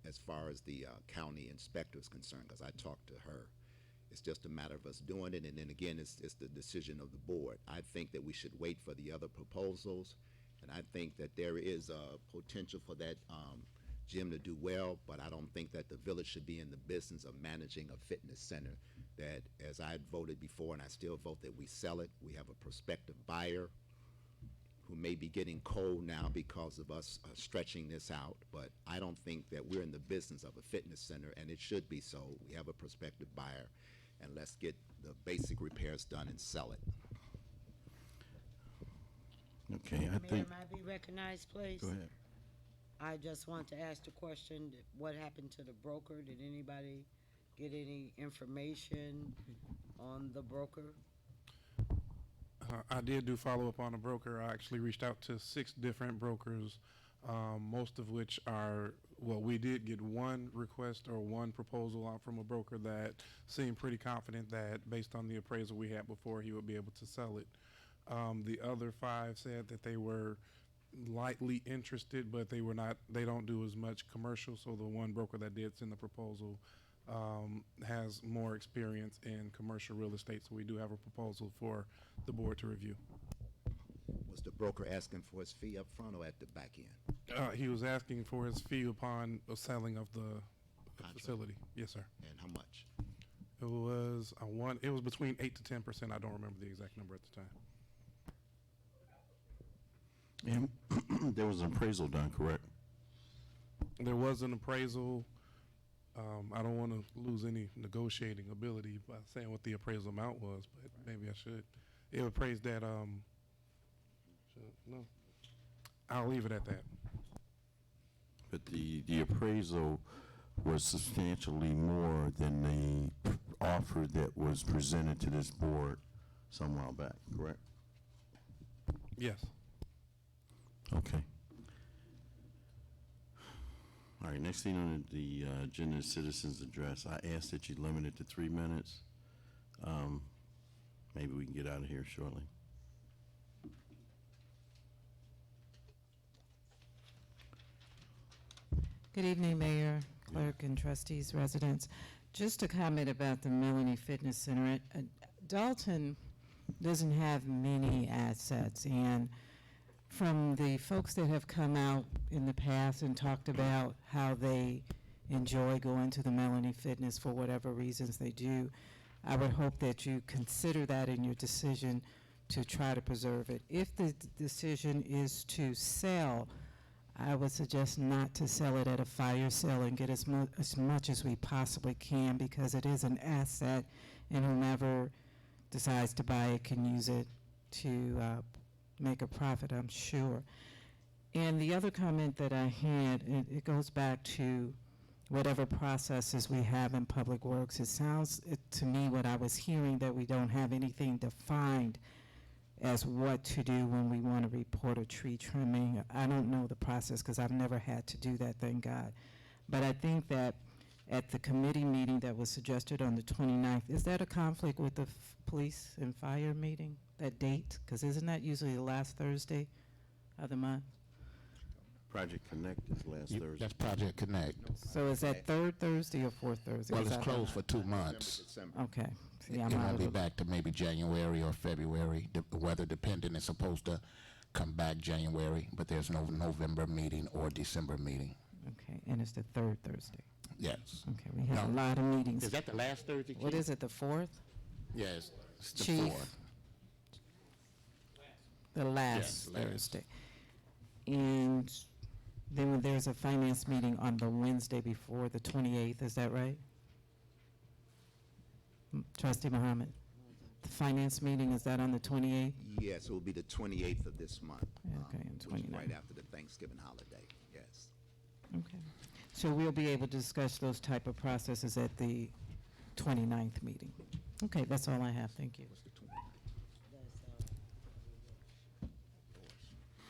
as far as the county inspector is concerned, because I talked to her. It's just a matter of us doing it, and then again, it's the decision of the board. I think that we should wait for the other proposals, and I think that there is a potential for that gym to do well, but I don't think that the village should be in the business of managing a fitness center that, as I had voted before, and I still vote that we sell it. We have a prospective buyer who may be getting cold now because of us stretching this out, but I don't think that we're in the business of a fitness center, and it should be so. We have a prospective buyer, and let's get the basic repairs done and sell it. Okay, I Mayor, think, may I be recognized, please? go ahead. I just want to ask the question, what happened to the broker? Did anybody get any information on the broker? I did do follow-up on a broker. I actually reached out to 6 different brokers, most of which are, well, we did get one request or one proposal out from a broker that seemed pretty confident that based on the appraisal we had before, he would be able to sell it. The other 5 said that they were lightly interested, but they don't do as much commercial. So the one broker that did send the proposal has more experience in commercial real estate. So we do have a proposal for the board to review. Was the broker asking for his fee up front or at the back end? He was asking for his fee upon the selling of the facility. Yes, sir. And how much? It was it was between 8 to 10%. I don't remember the exact number at the time. And there was an appraisal done, correct? There was an appraisal. I don't want to lose any negotiating ability by saying what the appraisal amount was, but maybe I should. It appraised at no. I'll leave it at that. But the appraisal was substantially more than the offer that was presented to this board some while back, correct? Yes. Okay. All right, next thing on the agenda is citizens' address. I ask that you limit it to 3 minutes. Maybe we can get out of here shortly. Good evening, Mayor, Clerk, and trustees, residents. Just a comment about the Melanie Fitness Center. Dalton doesn't have many assets, and from the folks that have come out in the past and talked about how they enjoy going to the Melanie Fitness for whatever reasons they do, I would hope that you consider that in your decision to try to preserve it. If the decision is to sell, I would suggest not to sell it at a fire sale and get as much as we possibly can, because it is an asset, and whomever decides to buy it can use it to make a profit, I'm sure. And the other comment that I had, it goes back to whatever processes we have in Public Works. It sounds to me, what I was hearing, that we don't have anything defined as what to do when we want to report a tree trimming. I don't know the process because I've never had to do that, thank God. But I think that at the committee meeting that was suggested on the 29th, is that a conflict with the police and fire meeting, that date? Because isn't that usually the last Thursday of the month? Project Connect is last Thursday. That's Project Connect. So is that third Thursday or fourth Thursday? Well, Is it's that- closed for 2 months. December. Okay. See, It I'm out won't of be the- back to maybe January or February, weather dependent. It's supposed to come back January, but there's no November meeting or December meeting. Okay, and it's the third Thursday. Yes. Okay, we have a No. lot of meetings. Is that the last Thursday, What Chief? is it, the fourth? Yes, it's the Chief. 4th. The last Yes, last. Thursday. And then there's a finance meeting on the Wednesday before, the 28th, is that right? Trustee Muhammad? The finance meeting, is that on the 28th? Yes, it will be the 28th of this month. Okay, and Which is 29th. right after the Thanksgiving holiday, yes. Okay. So we'll be able to discuss those type of processes at the 29th meeting. Okay, that's all I have, thank you.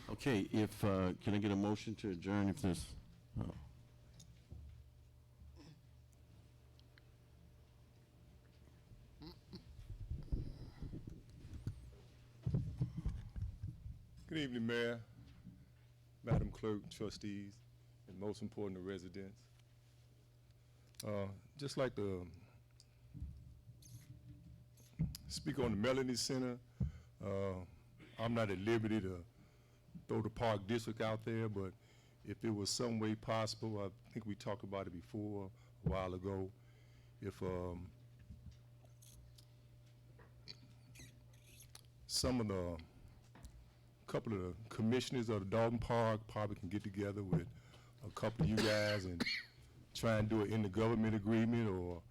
Okay, if, can I get a motion to adjourn if this, Good evening, Mayor, Madam Clerk, trustees, and most important, the residents. Just like to speak on the Melanie Center. I'm not at liberty to throw the park district out there, but if it was some way possible, I think we talked about it before a while ago, if some of the couple of the commissioners of the Dalton Park probably can get together with a couple of you guys and try and do an intergovernment agreement, or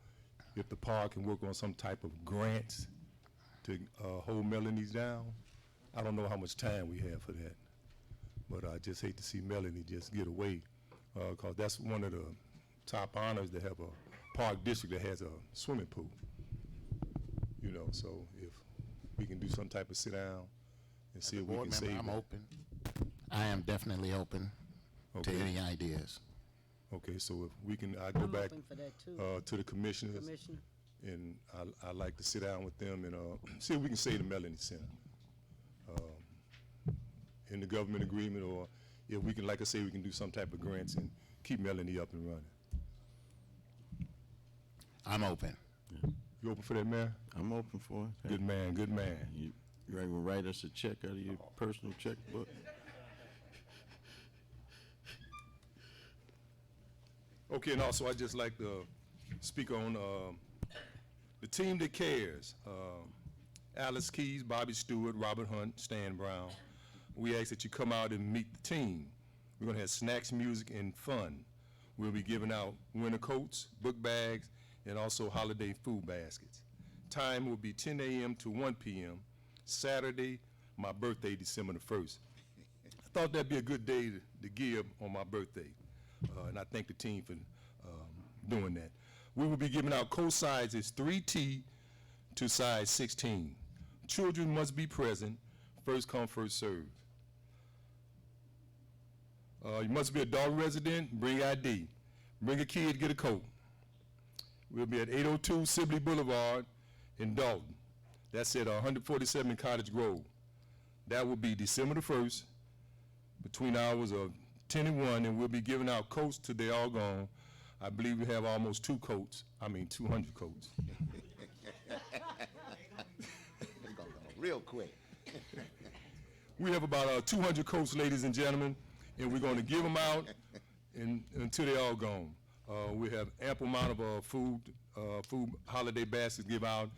if the park can work on some type of grants to hold Melanie's down. I don't know how much time we have for that, but I just hate to see Melanie just get away, because that's one of the top honors to have a park district that has a swimming pool. You know, so if we can do some type of sit down and see if we can save I'm that. open. I am definitely open to Okay. any ideas. Okay, so if we can, I go I'm back open for that too, to the commissioners, Commissioner. and I like to sit down with them and see if we can save the Melanie Center in the government agreement, or if we can, like I say, we can do some type of grants and keep Melanie up and running. I'm open. You open for that, Mayor? I'm open for it. Good man, good man. You ready to write us a check out of your personal checkbook? Okay, and also I'd just like to speak on the team that cares. Alice Keys, Bobby Stewart, Robert Hunt, Stan Brown. We ask that you come out and meet the team. We're gonna have snacks, music, and fun. We'll be giving out winter coats, book bags, and also holiday food baskets. Time will be 10 a.m. to 1 p.m. Saturday, my birthday, December the 1st. I thought that'd be a good day to give on my birthday, and I thank the team for doing that. We will be giving out coat sizes 3T to size 16. Children must be present, first come, first serve. You must be adult resident, bring ID. Bring a kid, get a coat. We'll be at 802 Sibley Boulevard in Dalton. That's at 147 Cottage Grove. That will be December the 1st, between hours of 10 and 1, and we'll be giving out coats till they're all gone. I believe we have almost 200 coats. Real quick. We have about 200 coats, ladies and gentlemen, and we're going to give them out until they're all gone. We have ample amount of food holiday baskets give out,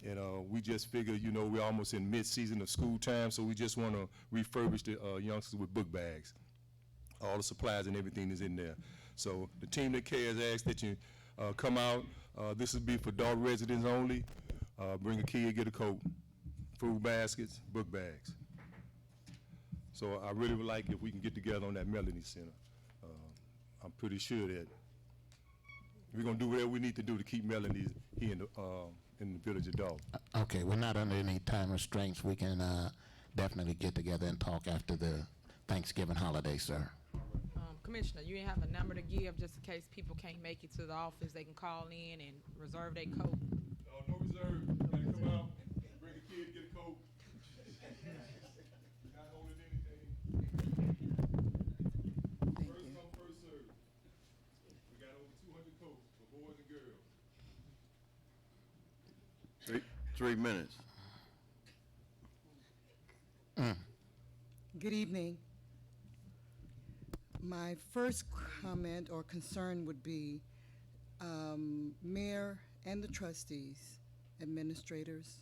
and we just figure, you know, we're almost in mid-season of school time, so we just want to refurbish the youngsters with book bags. All the supplies and everything is in there. So the team that cares asks that you come out. This will be for adult residents only. Bring a kid, get a coat, food baskets, book bags. So I really would like if we can get together on that Melanie Center. I'm pretty sure that we're gonna do whatever we need to do to keep Melanie here in the village of Dalton. Okay, we're not under any time restraints. We can definitely get together and talk after the Thanksgiving holiday, sir. Commissioner, you ain't have a number to give just in case people can't make it to the office. They can call in and reserve their coat. No reserve. Gotta come out, bring a kid, get a coat. Not holding anything. First come, first serve. We got over 200 coats for boys and girls. 3 minutes. Good evening. My first comment or concern would be Mayor and the trustees, administrators,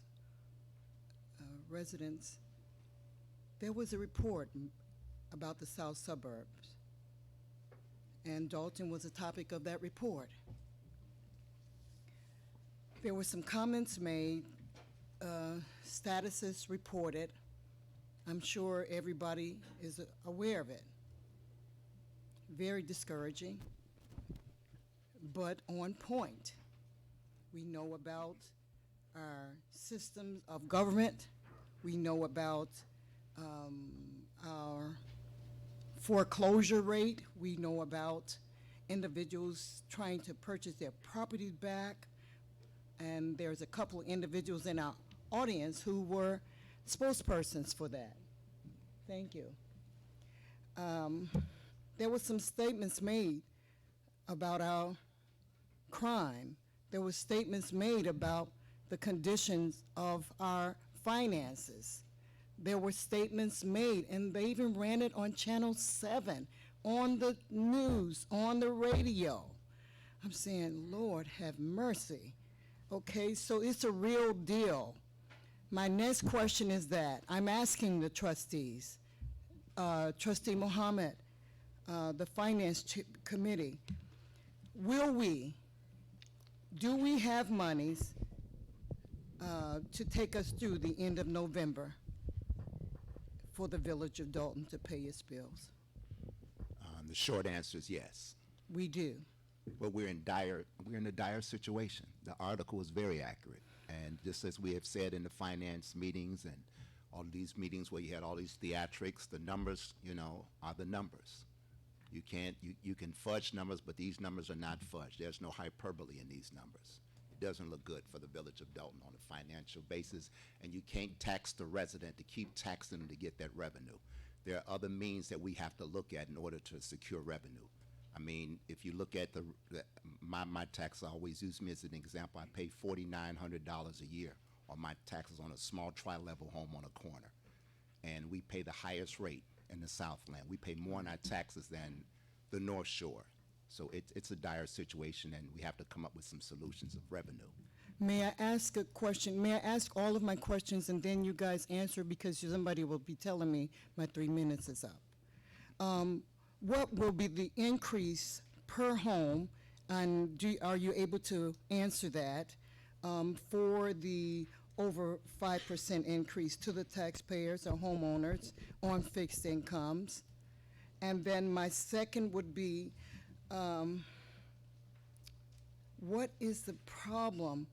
residents. There was a report about the south suburbs, and Dalton was a topic of that report. There were some comments made, statuses reported. I'm sure everybody is aware of it. Very discouraging, but on point. We know about our systems of government. We know about our foreclosure rate. We know about individuals trying to purchase their property back. And there's a couple of individuals in our audience who were spokespersons for that. Thank you. There were some statements made about our crime. There were statements made about the conditions of our finances. There were statements made, and they even ran it on Channel 7, on the news, on the radio. I'm saying, Lord, have mercy. Okay, so it's a real deal. My next question is that I'm asking the trustees, Trustee Mohammed, the Finance Committee, do we have monies to take us through the end of November? for the Village of Dalton to pay its bills? The short answer is yes. We do. But we're in a dire situation. The article is very accurate. And just as we have said in the finance meetings and all these meetings where you had all these theatrics, the numbers, are the numbers. You can fudge numbers, but these numbers are not fudged. There's no hyperbole in these numbers. It doesn't look good for the Village of Dalton on a financial basis, and you can't tax the resident to keep taxing them to get that revenue. There are other means that we have to look at in order to secure revenue. I mean, if you look at my tax, I always use me as an example. I pay $4,900 a year on my taxes on a small tri-level home on a corner, and we pay the highest rate in the Southland. We pay more on our taxes than the North Shore. So it's a dire situation, and we have to come up with some solutions of revenue. May I ask a question? May I ask all of my questions and then you guys answer, because somebody will be telling me my 3 minutes is up. What will be the increase per home, and are you able to answer that, for the over 5% increase to the taxpayers or homeowners on fixed incomes? And then my second would be, what is the problem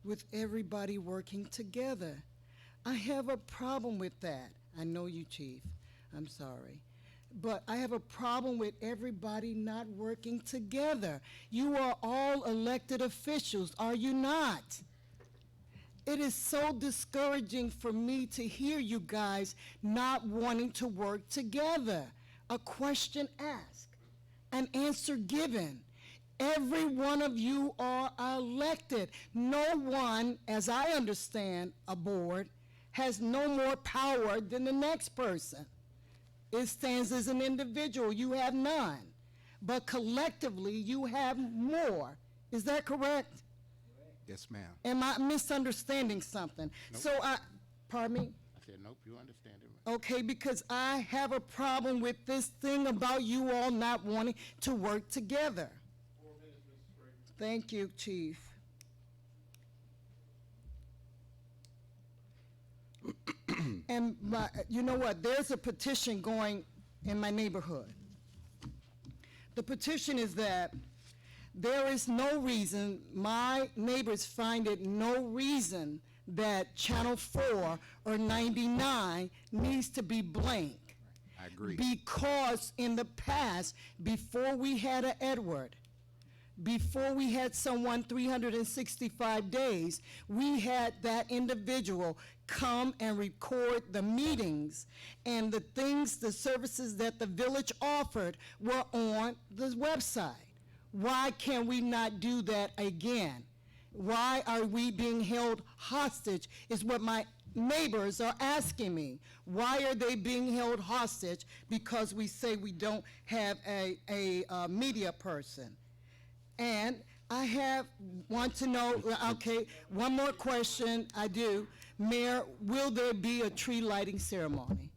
with everybody working together? I have a problem with that. I know you, Chief. I'm sorry. But I have a problem with everybody not working together. You are all elected officials, are you not? It is so discouraging for me to hear you guys not wanting to work together. A question asked, an answer given. Every one of you are elected. No one, as I understand a board, has no more power than the next person. It stands as an individual. You have none. But collectively, you have more. Is that correct? Yes, ma'am. Am I misunderstanding something? Nope. So pardon me? I said, nope, you understand it right. Okay, because I have a problem with this thing about you all not wanting to work together. 4 minutes, Mrs. Fraser. Thank you, Chief. And you know what? There's a petition going in my neighborhood. The petition is that there is no reason, my neighbors find it no reason that Channel 4 or 99 needs to be blank. I agree. Because in the past, before we had an Edward, before we had someone 365 days, we had that individual come and record the meetings, and the things, the services that the village offered were on the website. Why can we not do that again? Why are we being held hostage is what my neighbors are asking me. Why are they being held hostage? Because we say we don't have a media person. And I want to know, okay, one more question, I do. Mayor, will there be a tree lighting ceremony?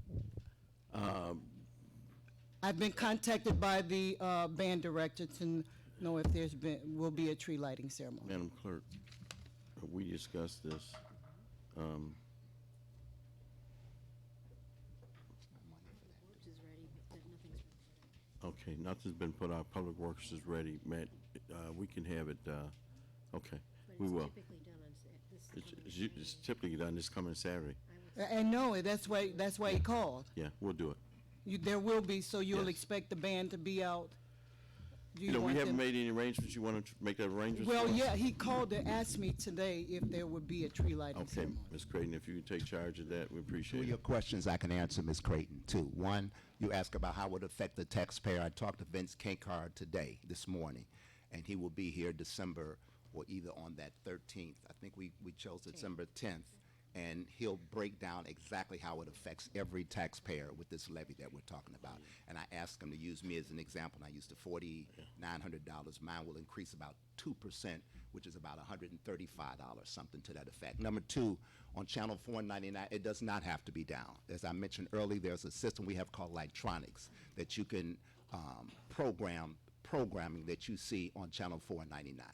I've been contacted by the band director to know if will be a tree lighting ceremony. Madam Clerk, we discussed this. Okay, nothing's been put out. Public Works is ready. Matt, we can have it, okay, we will. It's typically done this coming Saturday. I know, that's why he called. Yeah, we'll do it. There will be, so you'll Yes. expect the band to be out? Do You know, we want haven't them- made any arrangements. You want to make that arrangement? Well, yeah, he called to ask me today if there would be a tree lighting Okay, ceremony. Ms. Creighton, if you can take charge of that, we Two appreciate of your it. questions I can answer, Ms. Creighton, too. One, you ask about how it would affect the taxpayer. I talked to Vince Kinkard this morning, and he will be here December, or either on that 13th. I think we chose December 10th, and he'll break down exactly how it affects every taxpayer with this levy that we're talking about. And I asked him to use me as an example, and I used the $4,900. Mine will increase about 2%, which is about $135, something to that effect. Number two, on Channel 499, it does not have to be down. As I mentioned earlier, there's a system we have called electronics that you can programming that you see on Channel 499.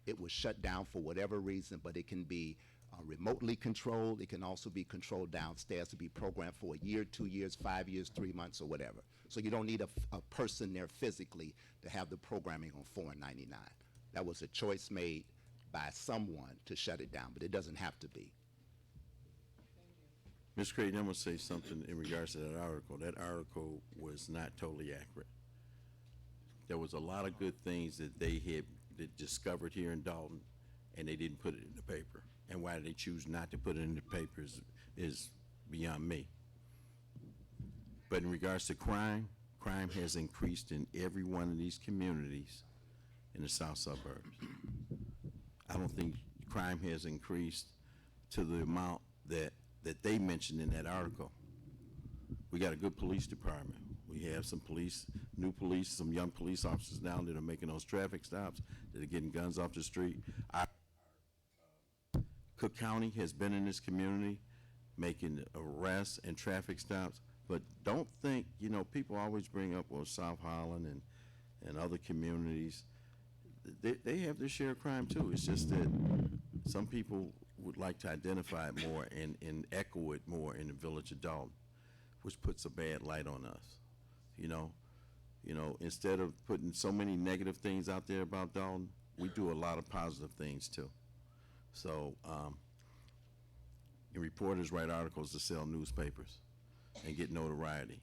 It was shut down for whatever reason, but it can be remotely controlled. It can also be controlled downstairs to be programmed for a year, 2 years, 5 years, 3 months, or whatever. So you don't need a person there physically to have the programming on $4.99. That was a choice made by someone to shut it down, but it doesn't have to be. Ms. Creighton, I'm going to say something in regards to that article. That article was not totally accurate. There was a lot of good things that they had discovered here in Dalton, and they didn't put it in the paper. And why they choose not to put it in the paper is beyond me. But in regards to crime, crime has increased in every one of these communities in the south suburbs. I don't think crime has increased to the amount that they mentioned in that article. We got a good police department. We have some new police, some young police officers now that are making those traffic stops, that are getting guns off the street. Cook County has been in this community making arrests and traffic stops, but don't think, people always bring up, well, South Holland and other communities, they have their share of crime too. It's just that some people would like to identify it more and echo it more in the village of Dalton, which puts a bad light on us. Instead of putting so many negative things out there about Dalton, we do a lot of positive things too. So, and reporters write articles to sell newspapers and get notoriety.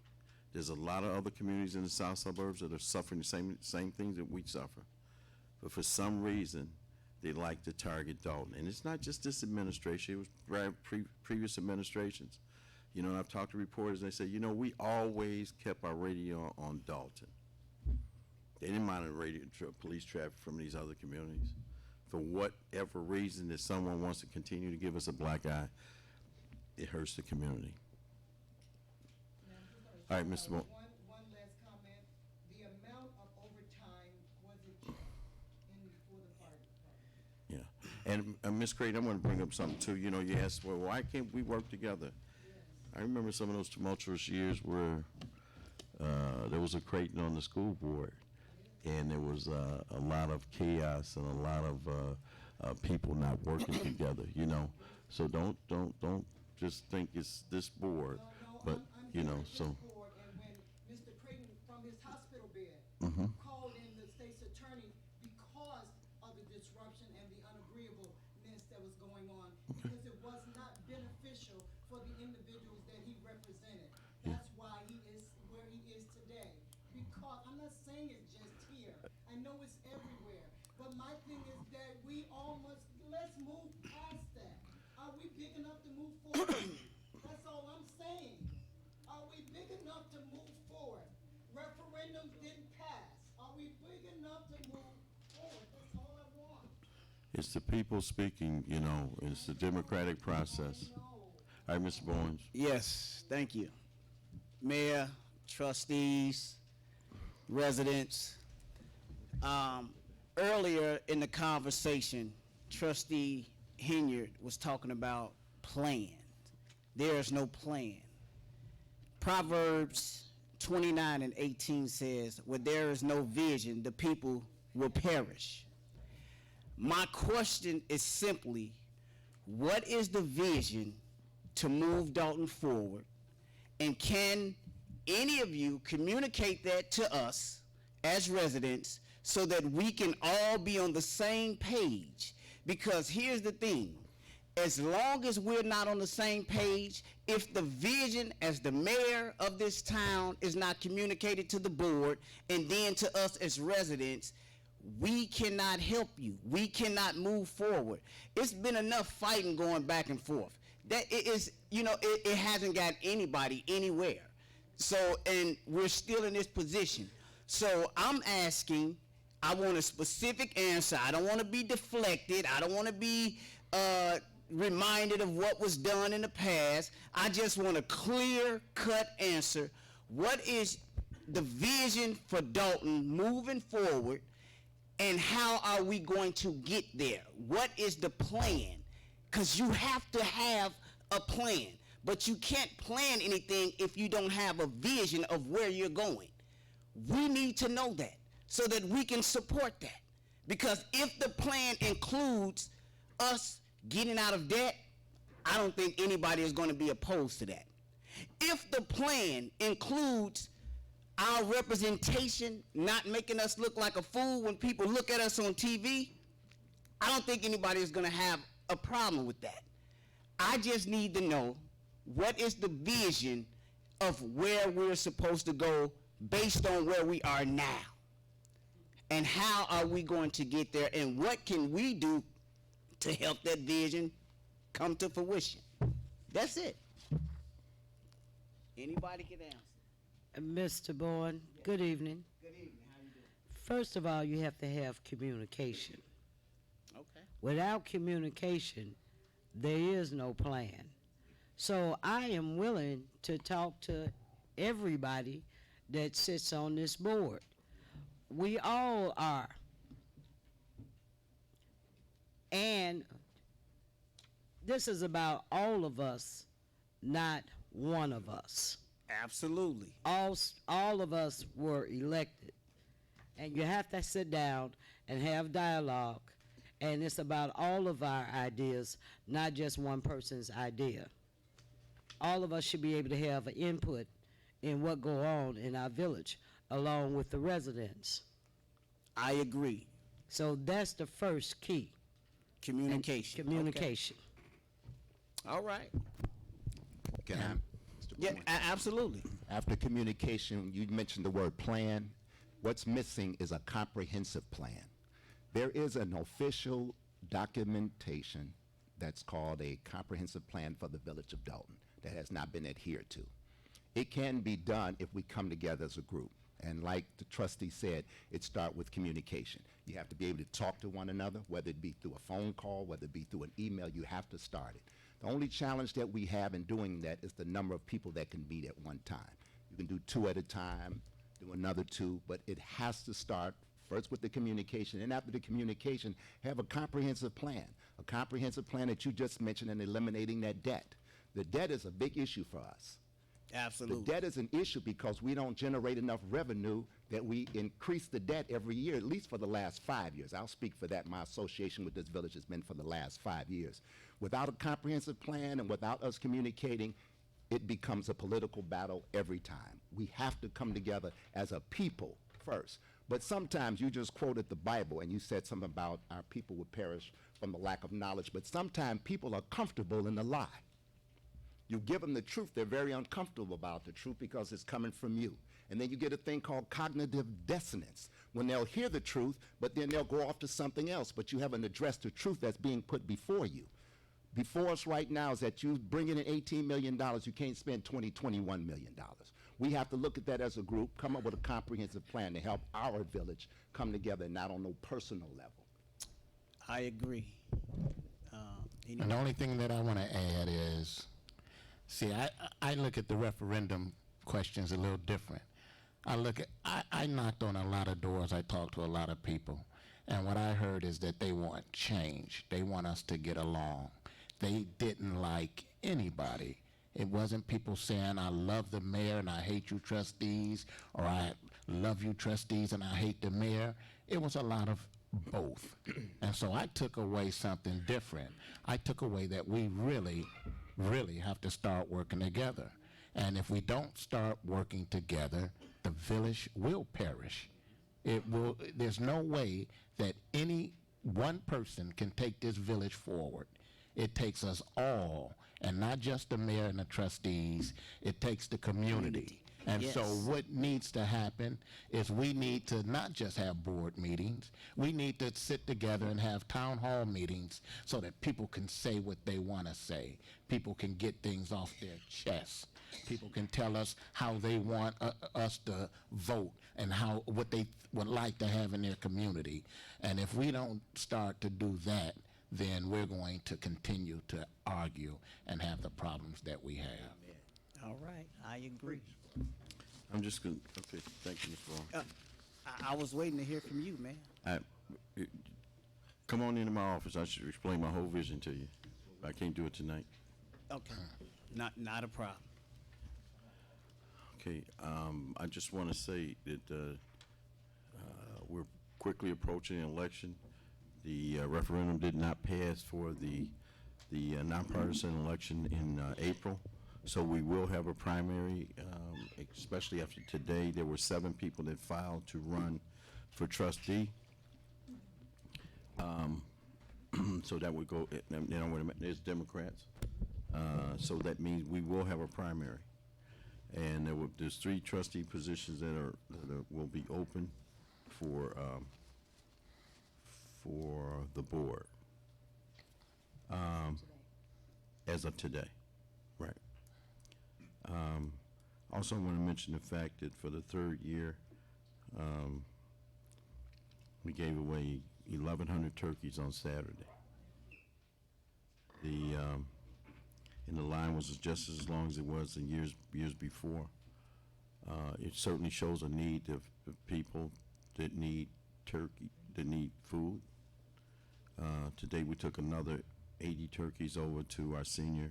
There's a lot of other communities in the south suburbs that are suffering the same things that we suffer. But for some reason, they like to target Dalton. And it's not just this administration, it was previous administrations. I've talked to reporters and they say, we always kept our radio on Dalton. They didn't monitor police traffic from these other communities. For whatever reason that someone wants to continue to give us a black eye, it hurts the community. All right, Mr. Moore. One last comment. The amount of overtime wasn't checked for the fire department. Yeah, and Ms. Creighton, I want to bring up something too. You asked, well, why can't we work together? I remember some of those tumultuous years where there was a Creighton on the school board, and there was a lot of chaos and a lot of people not working together. So don't just think it's this board, but so. And when Mr. Creighton from his hospital bed called in the state's attorney because of the disruption and the unagreeableness that was going on, because it was not beneficial for the individuals that he represented. That's why he is where he is today. Because I'm not saying it's just here. I know it's everywhere. But my thing is that let's move past that. Are we big enough to move forward? That's all I'm saying. Are we big enough to move forward? Referendums didn't pass. Are we big enough to move forward? That's all I want. It's the people speaking, it's the democratic process. All right, Mr. Bowens. Yes, thank you. Mayor, trustees, residents. Earlier in the conversation, Trustee Hinyard was talking about plan. There is no plan. Proverbs 29:18 says, where there is no vision, the people will perish. My question is simply, what is the vision to move Dalton forward? And can any of you communicate that to us as residents so that we can all be on the same page? Because here's the thing, as long as we're not on the same page, if the vision as the mayor of this town is not communicated to the board and then to us as residents, we cannot help you. We cannot move forward. It's been enough fighting going back and forth. That it is, it hasn't got anybody anywhere. So, and we're still in this position. So I'm asking, I want a specific answer. I don't want to be deflected. I don't want to be reminded of what was done in the past. I just want a clear-cut answer. What is the vision for Dalton moving forward, and how are we going to get there? What is the plan? Because you have to have a plan, but you can't plan anything if you don't have a vision of where you're going. We need to know that so that we can support that. Because if the plan includes us getting out of debt, I don't think anybody is going to be opposed to that. If the plan includes our representation not making us look like a fool when people look at us on TV, I don't think anybody is going to have a problem with that. I just need to know what is the vision of where we're supposed to go based on where we are now. And how are we going to get there, and what can we do to help that vision come to fruition? That's it. Anybody can answer. Mr. Bourne, good evening. Good evening. How you doing? First of all, you have to have communication. Okay. Without communication, there is no plan. So I am willing to talk to everybody that sits on this board. We all are. And this is about all of us, not one of us. Absolutely. All of us were elected. And you have to sit down and have dialogue. And it's about all of our ideas, not just one person's idea. All of us should be able to have an input in what go on in our village, along with the residents. I agree. So that's the first key. Communication. Communication. Okay. All right. Can I? Mr. Yeah, Bourne? absolutely. After communication, you mentioned the word plan. What's missing is a comprehensive plan. There is an official documentation that's called a comprehensive plan for the village of Dalton that has not been adhered to. It can be done if we come together as a group. And like the trustee said, it starts with communication. You have to be able to talk to one another, whether it be through a phone call, whether it be through an email, you have to start it. The only challenge that we have in doing that is the number of people that can meet at one time. You can do 2 at a time, do another 2, but it has to start first with the communication, and after the communication, have a comprehensive plan that you just mentioned, and eliminating that debt. The debt is a big issue for us. Absolutely. The debt is an issue because we don't generate enough revenue that we increase the debt every year, at least for the last 5 years. I'll speak for that. My association with this village has been for the last 5 years. Without a comprehensive plan and without us communicating, it becomes a political battle every time. We have to come together as a people first. But sometimes you just quoted the Bible and you said something about our people would perish from the lack of knowledge. But sometimes people are comfortable in the lie. You give them the truth, they're very uncomfortable about the truth because it's coming from you. And then you get a thing called cognitive dissonance, when they'll hear the truth, but then they'll go off to something else, but you haven't addressed the truth that's being put before you. Before us right now is that you bring in $18 million, you can't spend $21 million. We have to look at that as a group, come up with a comprehensive plan to help our village come together, not on no personal level. I agree. And the only thing that I want to add is, see, I look at the referendum questions a little different. I knocked on a lot of doors. I talked to a lot of people. And what I heard is that they want change. They want us to get along. They didn't like anybody. It wasn't people saying, I love the mayor and I hate you trustees, or I love you trustees and I hate the mayor. It was a lot of both. And so I took away something different. I took away that we really have to start working together. And if we don't start working together, the village will perish. There's no way that any one person can take this village forward. It takes us all, and not just the mayor and the trustees. It takes the community. And Yes. so what needs to happen is we need to not just have board meetings. We need to sit together and have town hall meetings so that people can say what they want to say. People can get things off their chest. People can tell us how they want us to vote and what they would like to have in their community. And if we don't start to do that, then we're going to continue to argue and have the problems that we have. All right, I agree. I'm just going to, okay, thank you, Mr. Wall. I was waiting to hear from you, man. Come on into my office. I should explain my whole vision to you. I can't do it tonight. Okay, not a problem. Okay, I just want to say that we're quickly approaching an election. The referendum did not pass for the the nonpartisan election in April. So we will have a primary, especially after today. There were 7 people that filed to run for trustee. So that would go, there's Democrats. So that means we will have a primary. And there's 3 trustee positions that will be open for the board. As of today, right. Also, I want to mention the fact that for the 3rd year, we gave away 1,100 turkeys on Saturday. And the line was just as long as it was in years before. It certainly shows a need of people that need turkey, that need food. Today we took another 80 turkeys over to our Savior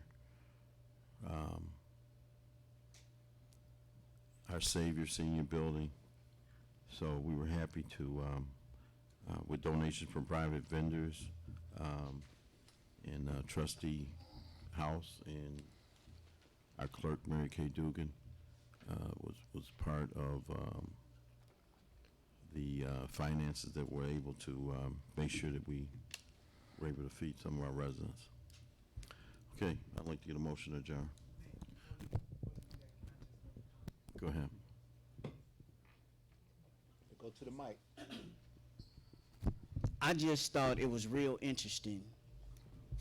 Senior Building. So we were happy to, with donations from private vendors, and Trustee House, and our clerk, Mary Kay Dugan, was part of the finances that were able to make sure that we were able to feed some of our residents. Okay, I'd like to get a motion to adjourn. Go ahead. Go to the mic. I just thought it was real interesting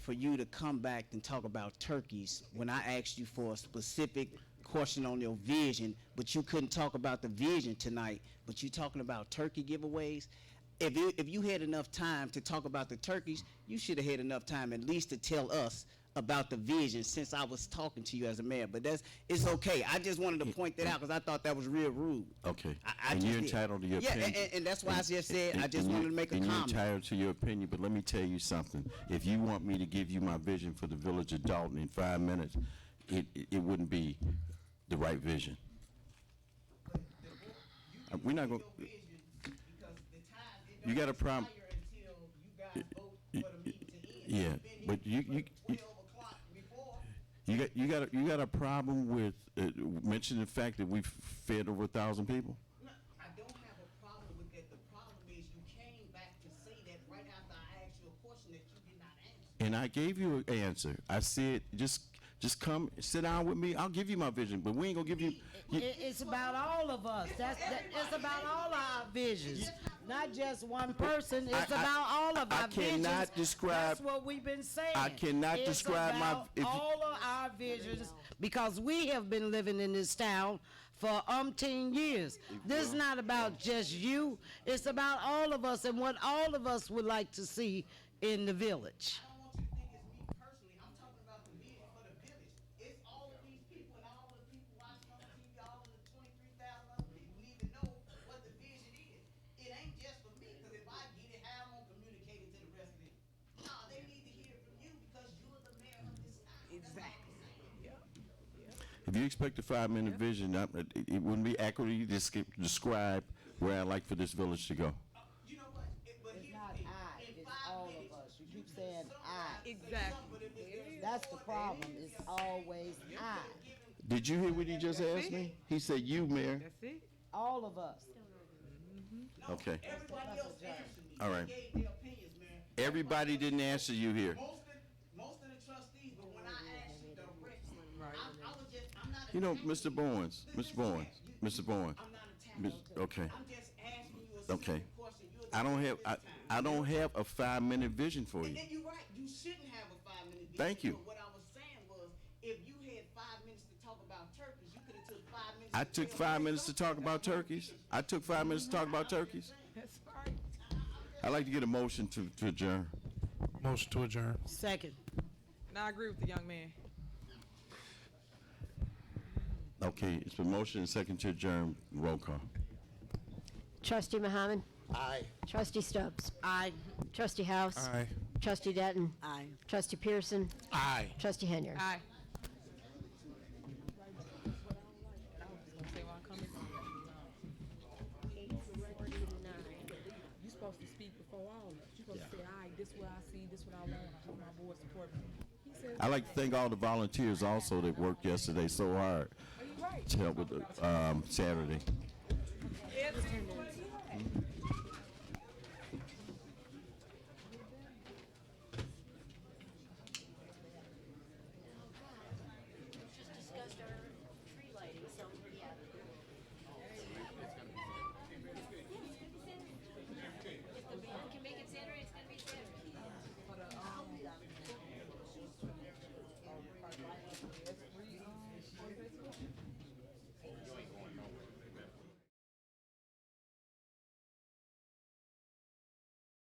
for you to come back and talk about turkeys when I asked you for a specific question on your vision, but you couldn't talk about the vision tonight, but you talking about turkey giveaways. If you had enough time to talk about the turkeys, you should have had enough time at least to tell us about the vision since I was talking to you as a mayor. But it's okay. I just wanted to point that out because I thought that was real rude. Okay. And you're entitled to your opinion. Yeah, and that's why I just said I just wanted to make a comment. You're entitled to your opinion, but let me tell you something. If you want me to give you my vision for the village of Dalton in 5 minutes, it wouldn't be the right vision. We're not going to... You got a problem. Yeah, but you got a problem with mentioning the fact that we've fed over 1,000 people? No, I don't have a problem with that. The problem is you came back to say that right after I asked you a question that you did not answer. And I gave you an answer. I said, just come sit down with me. I'll give you my vision, but we ain't gonna give you. It's about all of us. It's about all our visions, not just one person. It's about all of our visions. I cannot describe. That's what we've been saying. I cannot describe my. All of our visions, because we have been living in this town for umpteen years. This is not about just you. It's about all of us and what all of us would like to see in the village. If you expect a 5-minute vision, it wouldn't be accurately describe where I'd like for this village to go. You know what? It's not I, it's all of us. You keep saying I. Exactly. That's the problem. It's always I. Did you hear what he just asked me? He said you, Mayor. That's it. All of us. Okay. Everybody else answered me. All right. They gave their opinions, man. Everybody didn't answer you here. Most of the trustees, but when I asked you directly, I was just, I'm not. You know, Mr. Bowens, Mr. Bowens. I'm not attacking. Okay. I'm just asking you a Okay. simple question. You're the I don't have a 5-minute vision for you. And you're right. You shouldn't have a 5-minute vision. Thank you. But what I was saying was, if you had 5 minutes to talk about turkeys, you could have took 5 minutes. I took 5 minutes to talk about turkeys. I took 5 minutes to talk about turkeys. That's right. I'd like to get a motion to adjourn. Motion to adjourn. Second. And I agree with the young man. Okay, it's been motion and second to adjourn. Roll call. Trustee Muhammad? Aye. Trustee Stubbs? Aye. Trustee House? Aye. Trustee Denton? Aye. Trustee Pearson? Aye. Trustee Henyard? Aye. You supposed to speak before all of us. You supposed to say, all right, this is what I see, this is what I want. I hope my board support me. I'd like to thank all the volunteers also that worked yesterday so hard to help with the Saturday.